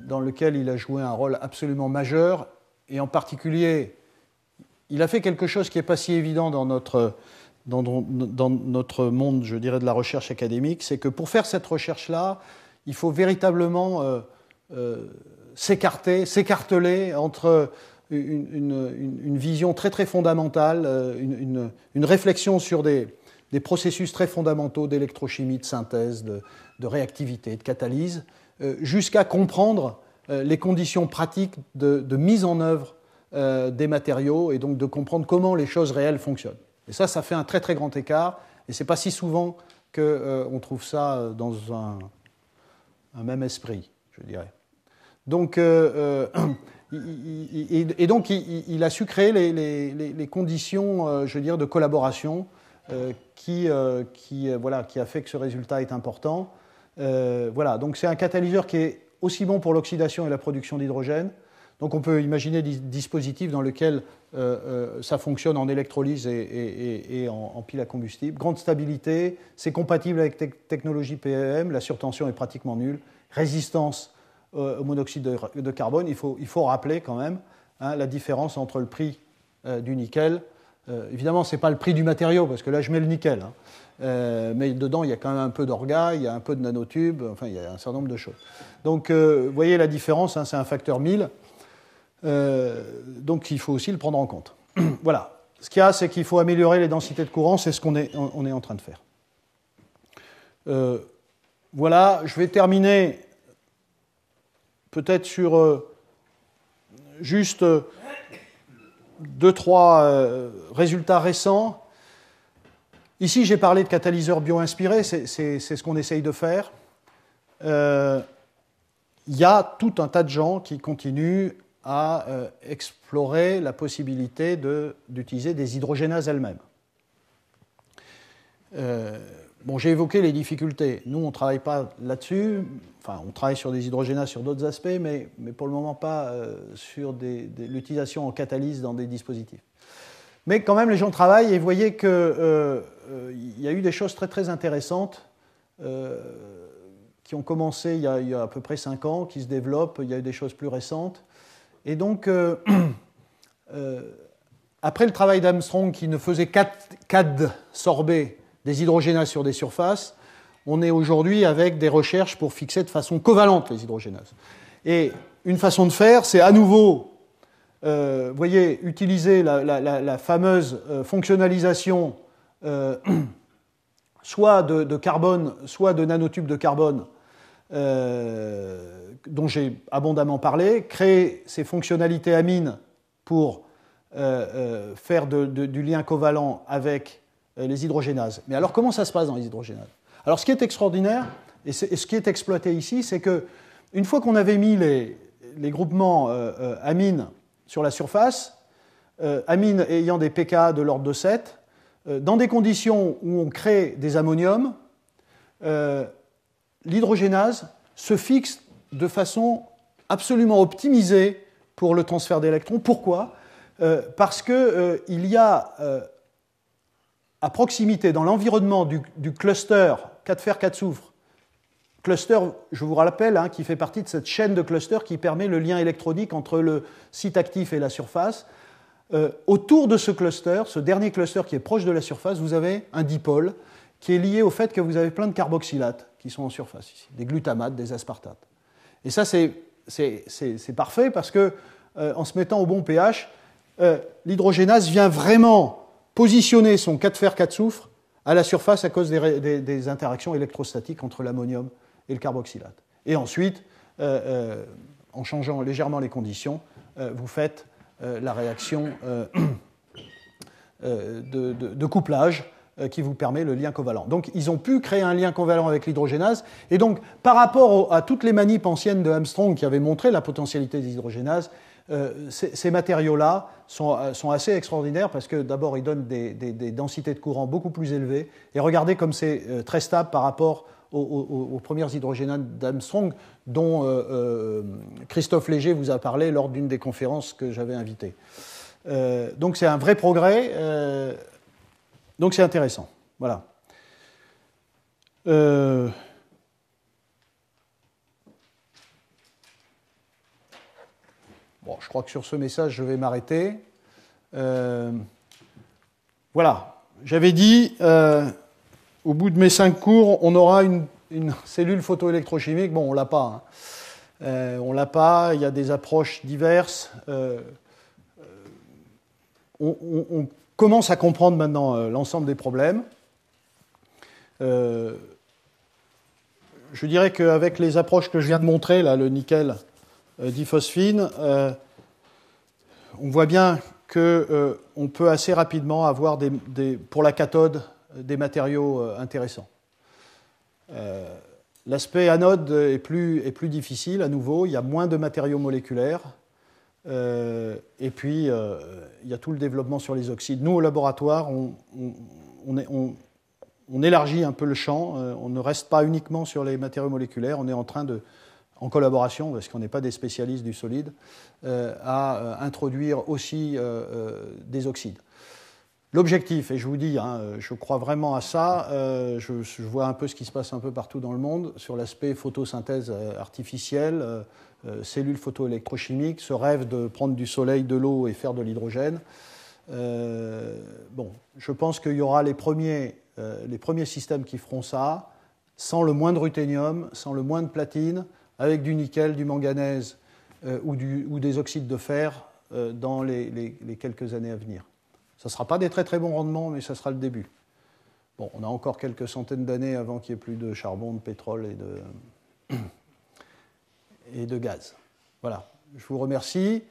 dans lequel il a joué un rôle absolument majeur, et en particulier, il a fait quelque chose qui n'est pas si évident dans notre monde, je dirais, de la recherche académique, c'est que pour faire cette recherche-là, il faut véritablement s'écarteler entre une vision très très fondamentale, une réflexion sur des processus très fondamentaux d'électrochimie, de synthèse, de réactivité, de catalyse, jusqu'à comprendre les conditions pratiques de mise en œuvre des matériaux, et donc de comprendre comment les choses réelles fonctionnent. Et ça fait un très très grand écart, et ce n'est pas si souvent qu'on trouve ça dans un même esprit, je dirais. Donc, donc il a su créer les conditions, je veux dire, de collaboration qui a fait que ce résultat est important. Voilà, donc c'est un catalyseur qui est aussi bon pour l'oxydation et la production d'hydrogène. Donc on peut imaginer des dispositifs dans lesquels ça fonctionne en électrolyse et en pile à combustible. Grande stabilité, c'est compatible avec technologie PEM, la surtension est pratiquement nulle, résistance au monoxyde de carbone. Il faut rappeler quand même la différence entre le prix du nickel. Évidemment, ce n'est pas le prix du matériau, parce que là je mets le nickel. Mais dedans, il y a quand même un peu d'orga, il y a un peu de nanotubes, enfin, il y a un certain nombre de choses. Donc, vous voyez la différence, c'est un facteur 1000. Donc, il faut aussi le prendre en compte. Voilà. Ce qu'il y a, c'est qu'il faut améliorer les densités de courant, c'est ce qu'on est en train de faire. Voilà, je vais terminer peut-être sur juste 2-3 résultats récents. Ici, j'ai parlé de catalyseurs bio-inspirés, c'est ce qu'on essaye de faire. Il y a tout un tas de gens qui continuent à explorer la possibilité d'utiliser des hydrogénases elles-mêmes. Bon, j'ai évoqué les difficultés. Nous, on ne travaille pas là-dessus. Enfin, on travaille sur des hydrogénases sur d'autres aspects, mais pour le moment pas sur l'utilisation en catalyse dans des dispositifs. Mais quand même, les gens travaillent et vous voyez qu'il y a eu des choses très, très intéressantes qui ont commencé il y a à peu près 5 ans, qui se développent. Il y a eu des choses plus récentes. Et donc, après le travail d'Armstrong qui ne faisait qu'adsorber des hydrogénases sur des surfaces, on est aujourd'hui avec des recherches pour fixer de façon covalente les hydrogénases. Et une façon de faire, c'est à nouveau... vous voyez, utiliser la fameuse fonctionnalisation soit de carbone, soit de nanotubes de carbone, dont j'ai abondamment parlé, créer ces fonctionnalités amines pour faire du lien covalent avec les hydrogénases. Mais alors, comment ça se passe dans les hydrogénases? Alors, ce qui est extraordinaire, et ce qui est exploité ici, c'est qu'une fois qu'on avait mis les groupements amines sur la surface, amines ayant des pKa de l'ordre de 7, dans des conditions où on crée des ammoniums, l'hydrogénase se fixe de façon absolument optimisée pour le transfert d'électrons. Pourquoi ? Parce qu'il y a à proximité, dans l'environnement du cluster 4 fer 4 soufre, cluster, je vous rappelle, qui fait partie de cette chaîne de clusters qui permet le lien électronique entre le site actif et la surface. Autour de ce cluster, ce dernier cluster qui est proche de la surface, vous avez un dipôle qui est lié au fait que vous avez plein de carboxylates qui sont en surface ici, des glutamates, des aspartates. Et ça, c'est parfait parce que, en se mettant au bon pH, l'hydrogénase vient vraiment positionner son 4 fer 4 soufre à la surface à cause des interactions électrostatiques entre l'ammonium et le carboxylate. Et ensuite, en changeant légèrement les conditions, vous faites la réaction de couplage qui vous permet le lien covalent. Donc, ils ont pu créer un lien covalent avec l'hydrogénase. Et donc, par rapport à toutes les manips anciennes de Armstrong qui avaient montré la potentialité des hydrogénases, ces matériaux-là sont assez extraordinaires parce que d'abord, ils donnent des densités de courant beaucoup plus élevées. Et regardez comme c'est très stable par rapport aux premières hydrogénases d'Armstrong dont Christophe Léger vous a parlé lors d'une des conférences que j'avais invitées. Donc c'est un vrai progrès. Donc c'est intéressant. Voilà. Bon, je crois que sur ce message, je vais m'arrêter. Voilà. J'avais dit, au bout de mes 5 cours, on aura une cellule photoélectrochimique. Bon, on ne l'a pas. On ne l'a pas. Il y a des approches diverses. On commence à comprendre maintenant l'ensemble des problèmes. Je dirais qu'avec les approches que je viens de montrer, là, le nickel diphosphine, on voit bien qu'on peut assez rapidement avoir pour la cathode des matériaux intéressants. L'aspect anode est plus difficile à nouveau, il y a moins de matériaux moléculaires. Et puis, il y a tout le développement sur les oxydes. Nous, au laboratoire, on élargit un peu le champ. On ne reste pas uniquement sur les matériaux moléculaires. On est en train en collaboration, parce qu'on n'est pas des spécialistes du solide, à introduire aussi des oxydes. L'objectif, et je vous dis, je crois vraiment à ça, je vois un peu ce qui se passe un peu partout dans le monde sur l'aspect photosynthèse artificielle, cellules photoélectrochimiques, ce rêve de prendre du soleil, de l'eau et faire de l'hydrogène. Je pense qu'il y aura les premiers systèmes qui feront ça, sans le moindre ruthénium, sans le moindre platine, avec du nickel, du manganèse ou des oxydes de fer dans les quelques années à venir. Ça ne sera pas des très très bons rendements, mais ça sera le début. Bon, on a encore quelques centaines d'années avant qu'il n'y ait plus de charbon, de pétrole et de gaz. Voilà, je vous remercie.